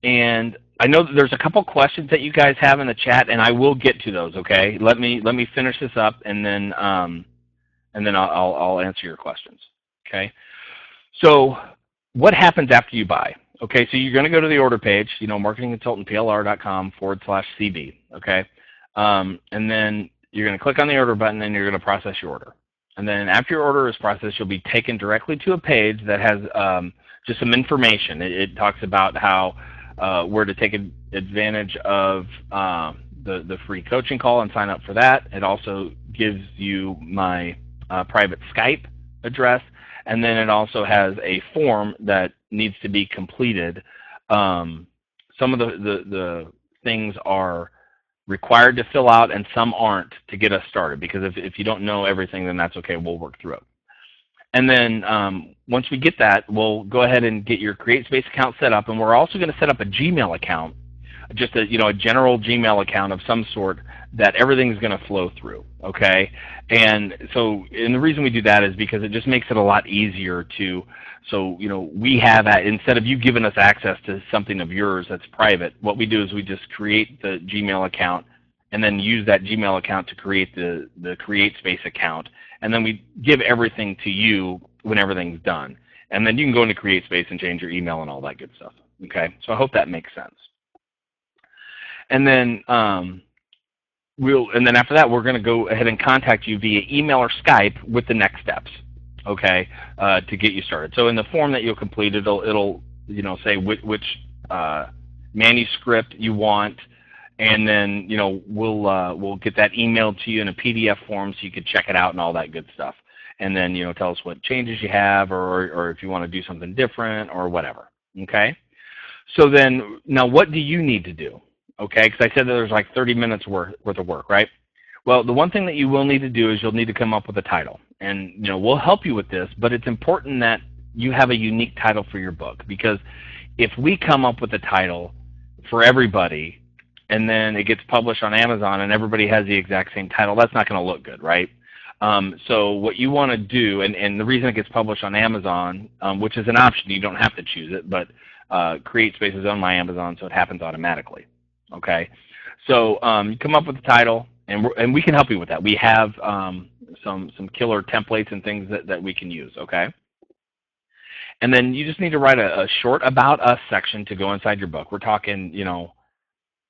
And I know that there's a couple questions that you guys have in the chat, and I will get to those. Okay, let me finish this up, and then I'll answer your questions. Okay, so what happens after you buy? Okay, so you're going to go to the order page, marketingconsultantplr.com/CB. Okay, and then you're going to click on the order button, and you're going to process your order. And then after your order is processed, you'll be taken directly to a page that has just some information. It talks about how where to take advantage of the free coaching call and sign up for that. It also gives you my private Skype address, and then it also has a form that needs to be completed. Some of the things are required to fill out, and some aren't to get us started, because if you don't know everything, then that's okay. We'll work through it. And then once we get that, we'll go ahead and get your CreateSpace account set up, and we're also going to set up a Gmail account, just a general Gmail account of some sort that everything's going to flow through. Okay, and the reason we do that is because it just makes it a lot easier to. So we have instead of you giving us access to something of yours that's private, what we do is we just create the Gmail account and then use that Gmail account to create the CreateSpace account, and then we give everything to you when everything's done. And then you can go into CreateSpace and change your email and all that good stuff. Okay, so I hope that makes sense. And then after that, we're going to go ahead and contact you via email or Skype with the next steps. Okay, to get you started. So in the form that you'll complete, it'll say which manuscript you want, and then we'll get that emailed to you in a PDF form so you can check it out and all that good stuff. And then tell us what changes you have, or if you want to do something different or whatever. Okay. So then now, what do you need to do? Okay, because I said that there's like 30 minutes worth of work, right? Well, the one thing that you will need to do is you'll need to come up with a title. And we'll help you with this, but it's important that you have a unique title for your book, because if we come up with a title for everybody and then it gets published on Amazon and everybody has the exact same title, that's not going to look good, right? So what you want to do, and the reason it gets published on Amazon, which is an option, you don't have to choose it, but CreateSpace is owned by Amazon, so it happens automatically. Okay, so you come up with the title, and we can help you with that. We have some killer templates and things that we can use. Okay, and then you just need to write a short About Us section to go inside your book. We're talking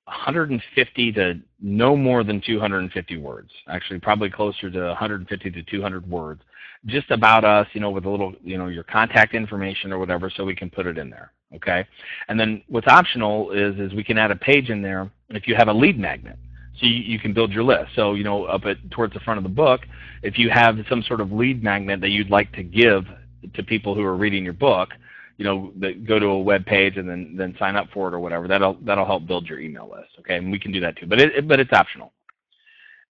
150 to no more than 250 words. Actually, probably closer to 150 to 200 words. Just about us, with a little, your contact information or whatever, so we can put it in there. Okay, and then what's optional is we can add a page in there if you have a lead magnet, so you can build your list. So towards the front of the book, if you have some sort of lead magnet that you'd like to give to people who are reading your book, that go to a web page and then sign up for it or whatever, that'll help build your email list. Okay, and we can do that too, but it's optional.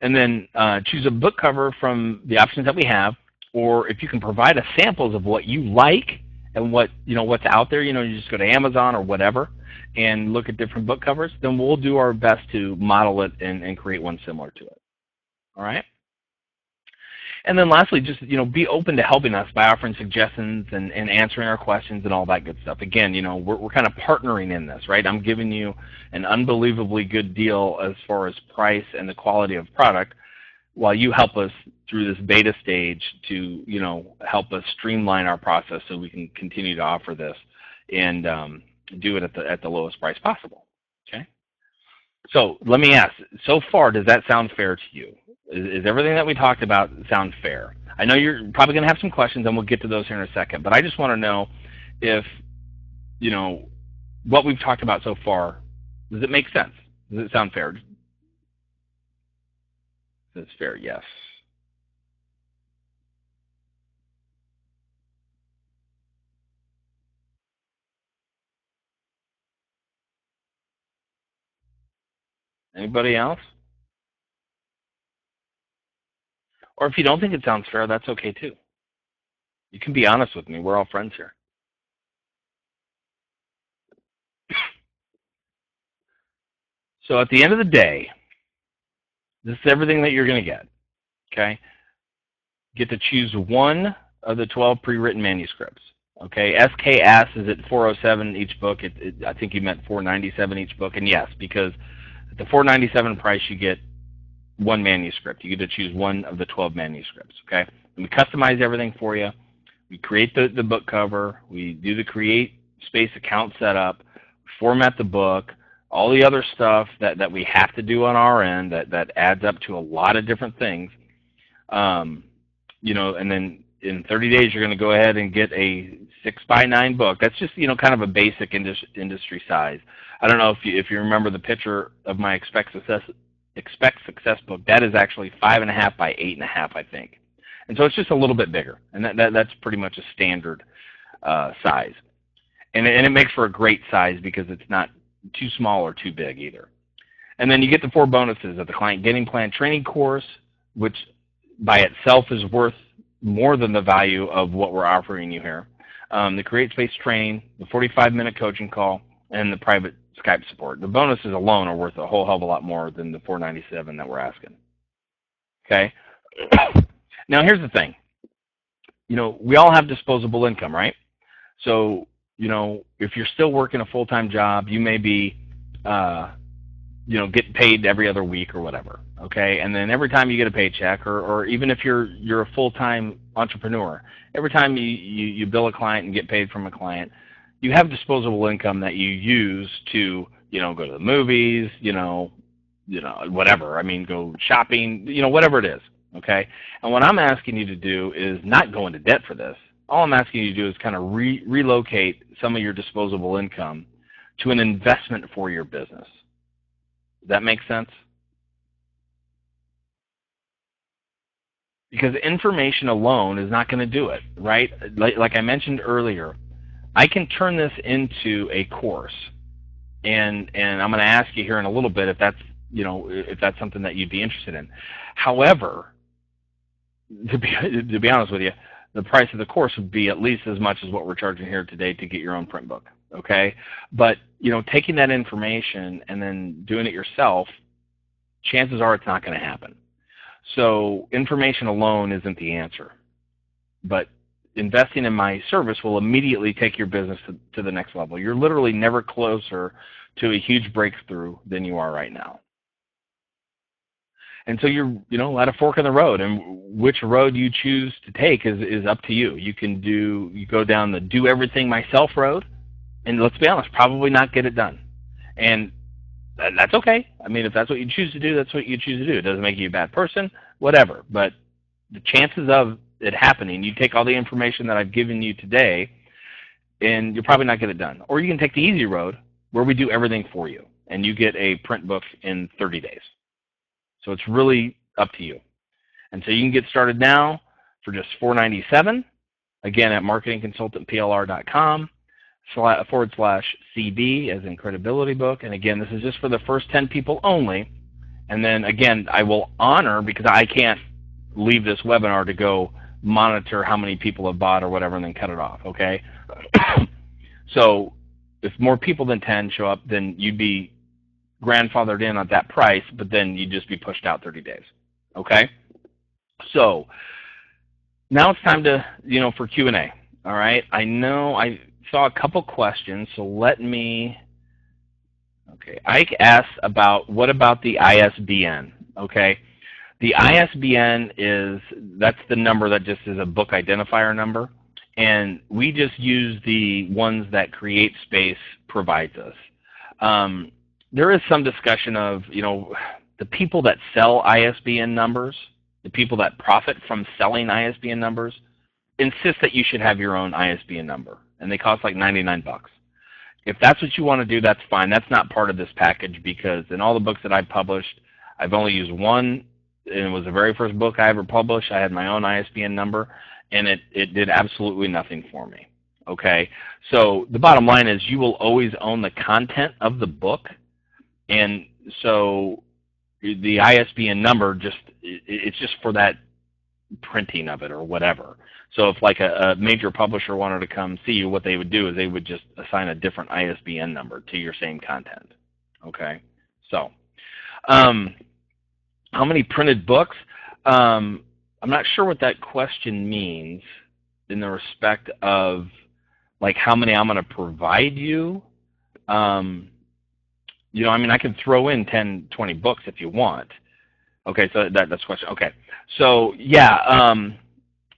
And then choose a book cover from the options that we have, or if you can provide us samples of what you like and what's out there, you just go to Amazon or whatever and look at different book covers, then we'll do our best to model it and create one similar to it. All right? And then lastly, just be open to helping us by offering suggestions and answering our questions and all that good stuff. Again, we're kind of partnering in this, right? I'm giving you an unbelievably good deal as far as price and the quality of product, while you help us through this beta stage to help us streamline our process so we can continue to offer this and do it at the lowest price possible. Okay. So let me ask, so far, does that sound fair to you? Is everything that we talked about sound fair? I know you're probably going to have some questions, and we'll get to those here in a second, but I just want to know if, what we've talked about so far, does it make sense? Does it sound fair? It's fair, yes. Anybody else? Or if you don't think it sounds fair, that's okay too. You can be honest with me. We're all friends here. So at the end of the day, this is everything that you're going to get. Okay? Get to choose one of the 12 pre-written manuscripts. Okay? SKS is at $407 each book. I think you meant $497 each book. And yes, because at the $497 price, you get one manuscript. You get to choose one of the 12 manuscripts. Okay? And we customize everything for you. We create the book cover. We do the CreateSpace account setup, format the book, all the other stuff that we have to do on our end that adds up to a lot of different things. And then in 30 days you're going to go ahead and get a 6x9 book. That's just kind of a basic industry size. I don't know if you remember the picture of my Expect Success book. That is actually 5.5 by 8.5, I think. And so it's just a little bit bigger, and that's pretty much a standard size. And it makes for a great size because it's not too small or too big either. And then you get the 4 bonuses of the Client Getting Plan training course, which by itself is worth more than the value of what we're offering you here. The Create Space training, the 45-minute coaching call, and the private Skype support. The bonuses alone are worth a whole hell of a lot more than the $497 that we're asking. Okay? Now here's the thing. We all have disposable income, right? So, if you're still working a full-time job, you may be, getting paid every other week or whatever, okay? And then every time you get a paycheck, or even if you're a full-time entrepreneur, every time you bill a client and get paid from a client, you have disposable income that you use to, go to the movies, whatever. I mean, go shopping, whatever it is, okay? And what I'm asking you to do is not go into debt for this. All I'm asking you to do is kind of relocate some of your disposable income to an investment for your business. Does that make sense? Because information alone is not going to do it, right? Like I mentioned earlier, I can turn this into a course, and I'm going to ask you here in a little bit if that's something that you'd be interested in. However, to be honest with you, the price of the course would be at least as much as what we're charging here today to get your own print book, okay? But, taking that information and then doing it yourself, chances are it's not going to happen. So information alone isn't the answer. But investing in my service will immediately take your business to the next level. You're literally never closer to a huge breakthrough than you are right now. And so you're, at a fork in the road, and which road you choose to take is up to you. You go down the do everything myself road, and let's be honest, probably not get it done. And that's okay. I mean, if that's what you choose to do, that's what you choose to do. It doesn't make you a bad person, whatever. But the chances of it happening, you take all the information that I've given you today, and you'll probably not get it done. Or you can take the easy road, where we do everything for you, and you get a print book in 30 days. So it's really up to you. And so you can get started now for just $497, again at marketingconsultantplr.com /CB as in credibility book. And again, this is just for the first 10 people only. And then again, I will honor, because I can't leave this webinar to go monitor how many people have bought or whatever and then cut it off, okay? So if more people than 10 show up, then you'd be grandfathered in at that price, but then you'd just be pushed out 30 days, okay? So now it's time to, for Q&A, all right? I know I saw a couple questions, so let me, okay. Ike asked what about the ISBN, okay? The ISBN that's the number that just is a book identifier number, and we just use the ones that CreateSpace provides us. There is some discussion of, the people that sell ISBN numbers, the people that profit from selling ISBN numbers, insist that you should have your own ISBN number, and they cost like 99 bucks. If that's what you want to do, that's fine. That's not part of this package, because in all the books that I've published, I've only used one, and it was the very first book I ever published. I had my own ISBN number, and it did absolutely nothing for me, okay? So the bottom line is you will always own the content of the book, and so the ISBN number it's just for that printing of it or whatever. So if like a major publisher wanted to come see you, what they would do is they would just assign a different ISBN number to your same content, okay? So how many printed books? I'm not sure what that question means in the respect of like how many I'm going to provide you. I mean, I can throw in 10, 20 books if you want. Okay, so that's the question. Okay, so yeah,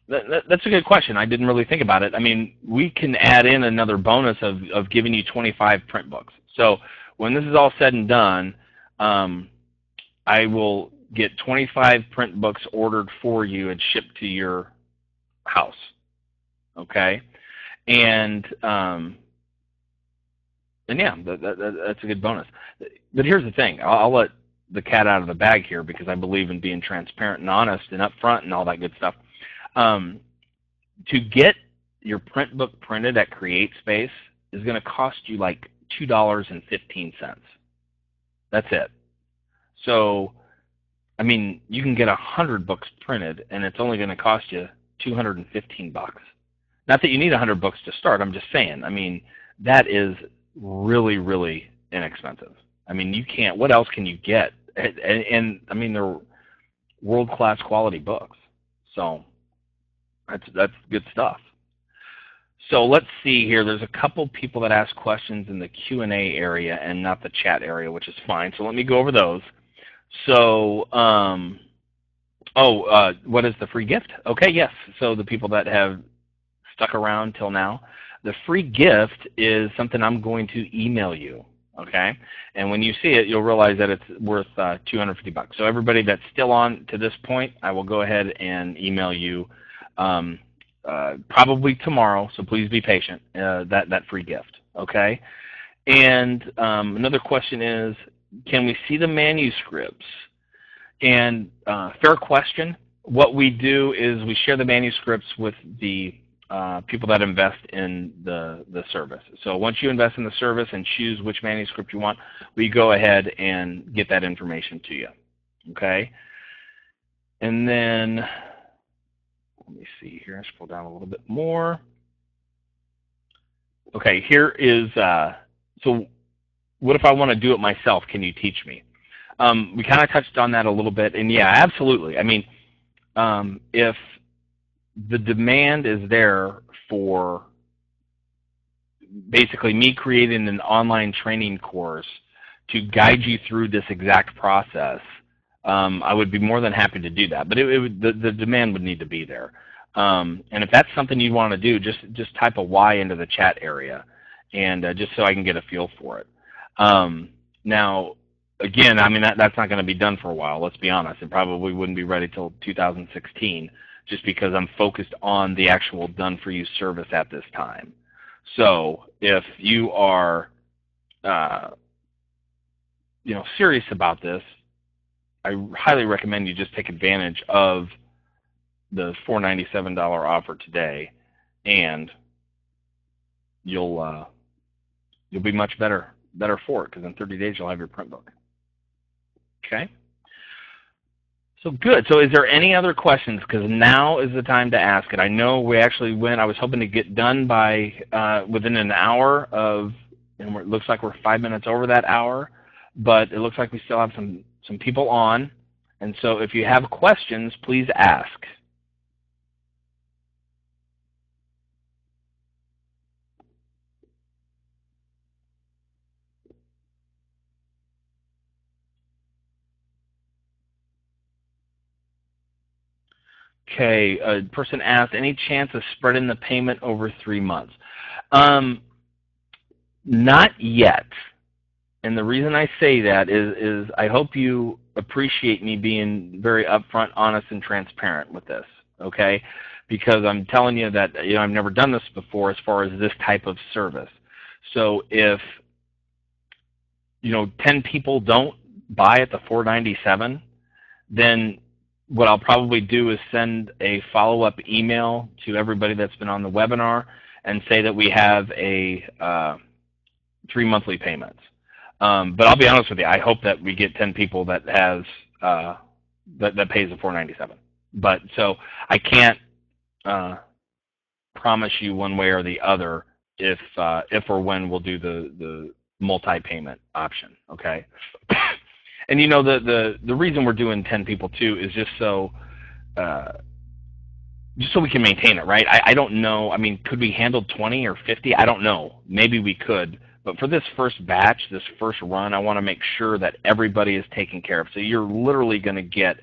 that's a good question. I didn't really think about it. I mean, we can add in another bonus of giving you 25 print books. So when this is all said and done, I will get 25 print books ordered for you and shipped to your house. Okay, and yeah, that's a good bonus. But here's the thing. I'll let the cat out of the bag here, because I believe in being transparent and honest and upfront and all that good stuff. To get your print book printed at CreateSpace is going to cost you like $2.15. That's it. So, I mean, you can get 100 books printed, and it's only going to cost you $215. Not that you need 100 books to start. I'm just saying. I mean, that is really, really inexpensive. I mean, you can't. What else can you get? And I mean, they're world-class quality books. So that's good stuff. So let's see here. There's a couple people that ask questions in the Q&A area and not the chat area, which is fine. So let me go over those. So, what is the free gift? Okay, yes. So the people that have stuck around till now, the free gift is something I'm going to email you. Okay, and when you see it, you'll realize that it's worth $250. So everybody that's still on to this point, I will go ahead and email you probably tomorrow. So please be patient. That free gift. Okay, and another question is, can we see the manuscripts? And fair question. What we do is we share the manuscripts with the people that invest in the service. So once you invest in the service and choose which manuscript you want, we go ahead and get that information to you. Okay? And then, let me see here, scroll down a little bit more. Okay, here is, so what if I want to do it myself? Can you teach me? We kind of touched on that a little bit, and yeah, absolutely. I mean, if the demand is there for basically me creating an online training course to guide you through this exact process, I would be more than happy to do that. But the demand would need to be there. And if that's something you want to do, just type a Y into the chat area, and just so I can get a feel for it. Now, again, I mean, that's not going to be done for a while, let's be honest. It probably wouldn't be ready till 2016, just because I'm focused on the actual done-for-you service at this time. So if you are serious about this, I highly recommend you just take advantage of the $497 offer today, and you'll be much better for it, because in 30 days you'll have your print book. Okay? So good. So is there any other questions? Because now is the time to ask it. I know we actually went, I was hoping to get done by within an hour of, and it looks like we're 5 minutes over that hour, but it looks like we still have some people on. And so if you have questions, please ask. Okay, a person asked, any chance of spreading the payment over 3 months? Not yet. And the reason I say that is I hope you appreciate me being very upfront, honest, and transparent with this, okay? Because I'm telling you that I've never done this before as far as this type of service. So if 10 people don't buy at the $497, then what I'll probably do is send a follow-up email to everybody that's been on the webinar and say that we have a 3 monthly payments. But I'll be honest with you, I hope that we get 10 people that has that pays the $497. But so I can't promise you one way or the other if or when we'll do the multi-payment option. Okay. And the reason we're doing 10 people too is just so we can maintain it, right? I don't know. I mean, could we handle 20 or 50? I don't know. Maybe we could. But for this first batch, this first run, I want to make sure that everybody is taken care of. So you're literally going to get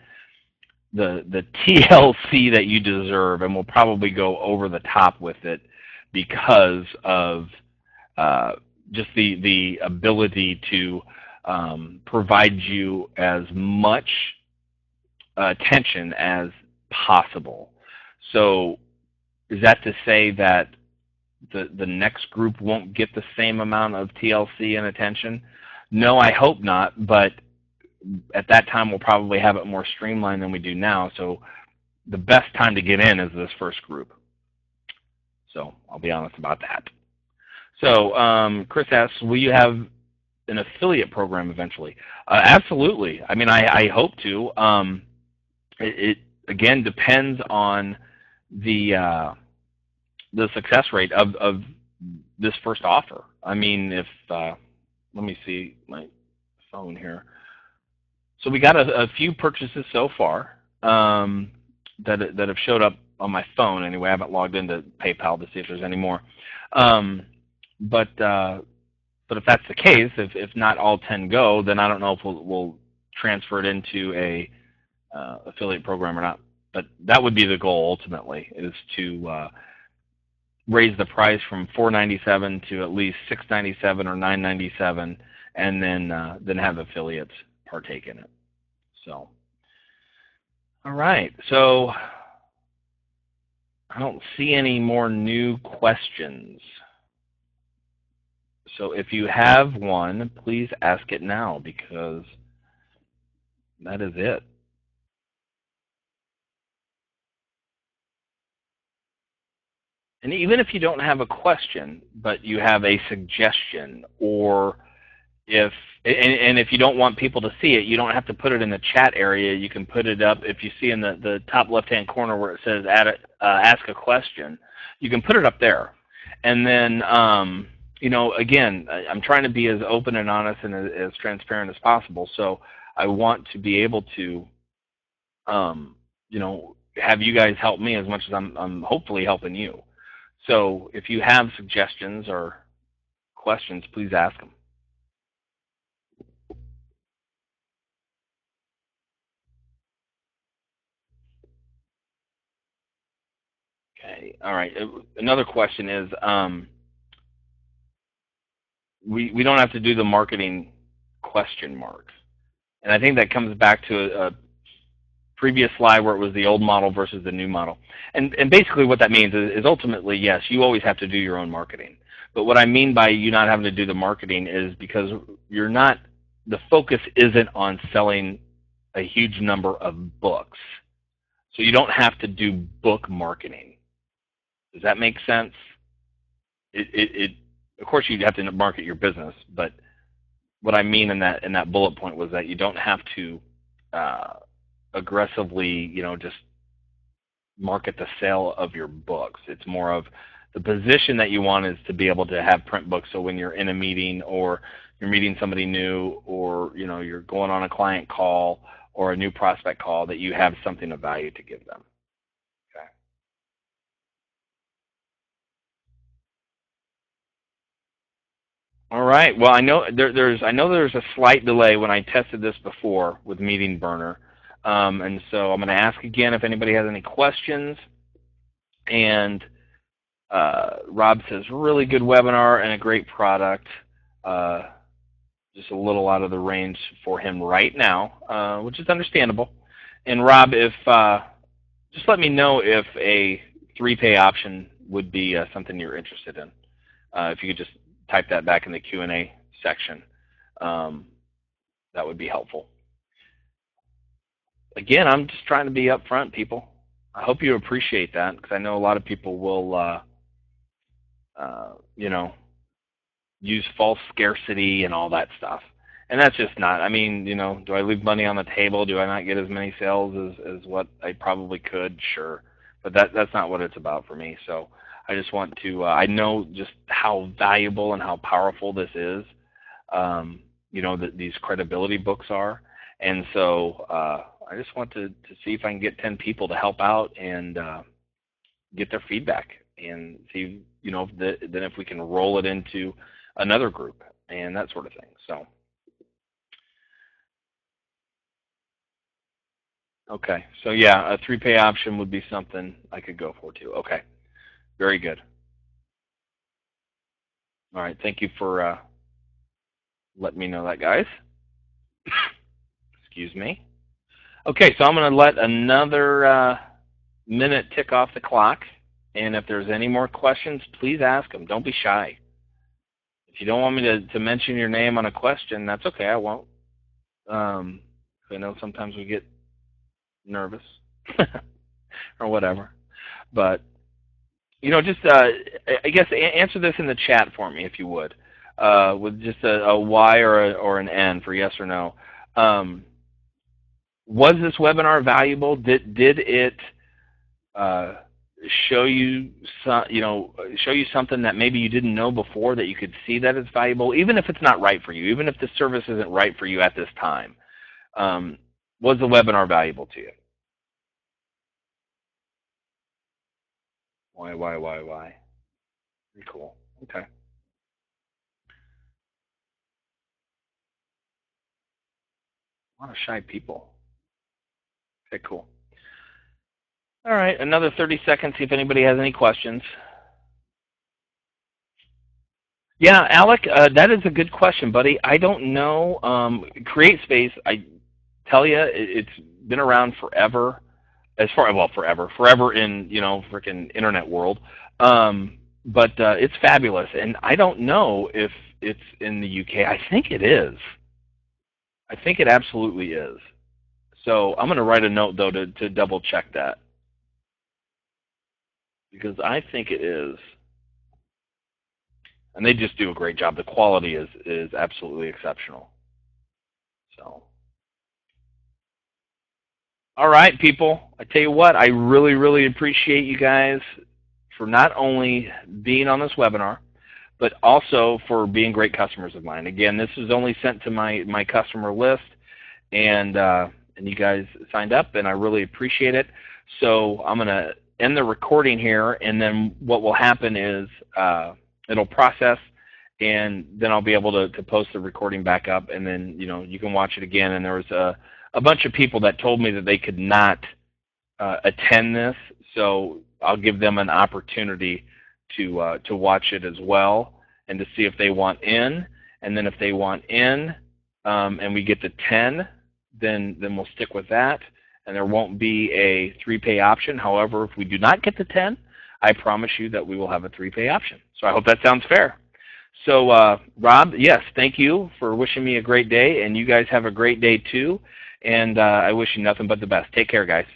the TLC that you deserve, and we'll probably go over the top with it because of just the ability to provide you as much attention as possible. So is that to say that the next group won't get the same amount of TLC and attention? No, I hope not, but at that time we'll probably have it more streamlined than we do now. So the best time to get in is this first group. So I'll be honest about that. So Chris asks, will you have an affiliate program eventually? Absolutely. I mean, I hope to. It again depends on the success rate of this first offer. I mean, if let me see my phone here. So we got a few purchases so far that have showed up on my phone. Anyway, I haven't logged into PayPal to see if there's any more. But if that's the case, if not all 10 go, then I don't know if we'll transfer it into a affiliate program or not. But that would be the goal ultimately, is to raise the price from $4.97 to at least $6.97 or $9.97, and then have affiliates partake in it. So, all right. So I don't see any more new questions. So if you have one, please ask it now, because that is it. And even if you don't have a question, but you have a suggestion, or if you don't want people to see it, you don't have to put it in the chat area. You can put it up, if you see in the top left-hand corner where it says ask a question, you can put it up there. And then, you know, again, I'm trying to be as open and honest and as transparent as possible. So I want to be able to, you know, have you guys help me as much as I'm hopefully helping you. So if you have suggestions or questions, please ask them. Okay, all right. Another question is, we don't have to do the marketing question marks. And I think that comes back to a previous slide where it was the old model versus the new model. And basically what that means is ultimately, yes, you always have to do your own marketing. But what I mean by you not having to do the marketing is because you're not, the focus isn't on selling a huge number of books. So you don't have to do book marketing. Does that make sense? Of course you have to market your business, but what I mean in that bullet point was that you don't have to aggressively, you know, just market the sale of your books. It's more of the position that you want is to be able to have print books. So when you're in a meeting, or you're meeting somebody new, or you know, you're going on a client call or a new prospect call, that you have something of value to give them. Okay. All right. Well, I know there's a slight delay when I tested this before with Meeting Burner. And so I'm going to ask again if anybody has any questions. And Rob says, really good webinar and a great product. Just a little out of the range for him right now, which is understandable. And Rob, if just let me know if a 3-pay option would be something you're interested in. If you could just type that back in the Q&A section, that would be helpful. Again, I'm just trying to be upfront, people. I hope you appreciate that, because I know a lot of people will, you know, use false scarcity and all that stuff. And that's just not, I mean, you know, do I leave money on the table? Do I not get as many sales as what I probably could? Sure. But that's not what it's about for me. So I just want to, I know just how valuable and how powerful this is, you know, that these credibility books are. And so I just want to see if I can get 10 people to help out and get their feedback, and see, you know, then if we can roll it into another group and that sort of thing. So, okay. So yeah, a 3-pay option would be something I could go for too. Okay. Very good. All right. Thank you for letting me know that, guys. Excuse me. Okay, so I'm going to let another minute tick off the clock, and if there's any more questions, please ask them. Don't be shy. If you don't want me to mention your name on a question, that's okay. I won't. I know sometimes we get nervous or whatever. But, you know, just, I guess, answer this in the chat for me, if you would, with just a Y or an N for yes or no. Was this webinar valuable? Did it show you show you something that maybe you didn't know before that you could see that it's valuable, even if it's not right for you, even if the service isn't right for you at this time. Was the webinar valuable to you? Why? Very cool. Okay. A lot of shy people. Okay, cool. All right, another 30 seconds, see if anybody has any questions. Yeah, Alec, that is a good question, buddy. I don't know. CreateSpace, I tell you, it's been around forever. Forever in freaking internet world. But it's fabulous, and I don't know if it's in the UK. I think it is. I think it absolutely is. So I'm going to write a note though to double check that, because I think it is. And they just do a great job. The quality is absolutely exceptional. So, all right, people. I tell you what, I really, really appreciate you guys for not only being on this webinar, but also for being great customers of mine. Again, this is only sent to my customer list, and you guys signed up, and I really appreciate it. So I'm going to end the recording here, and then what will happen is it'll process, and then I'll be able to post the recording back up, and then you can watch it again. And there was a bunch of people that told me that they could not attend this, so I'll give them an opportunity to watch it as well, and to see if they want in. And then if they want in, and we get to 10, then we'll stick with that, and there won't be a 3-pay option. However, if we do not get to 10, I promise you that we will have a 3-pay option. So I hope that sounds fair. So Rob, yes, thank you for wishing me a great day, and you guys have a great day too. And I wish you nothing but the best. Take care, guys.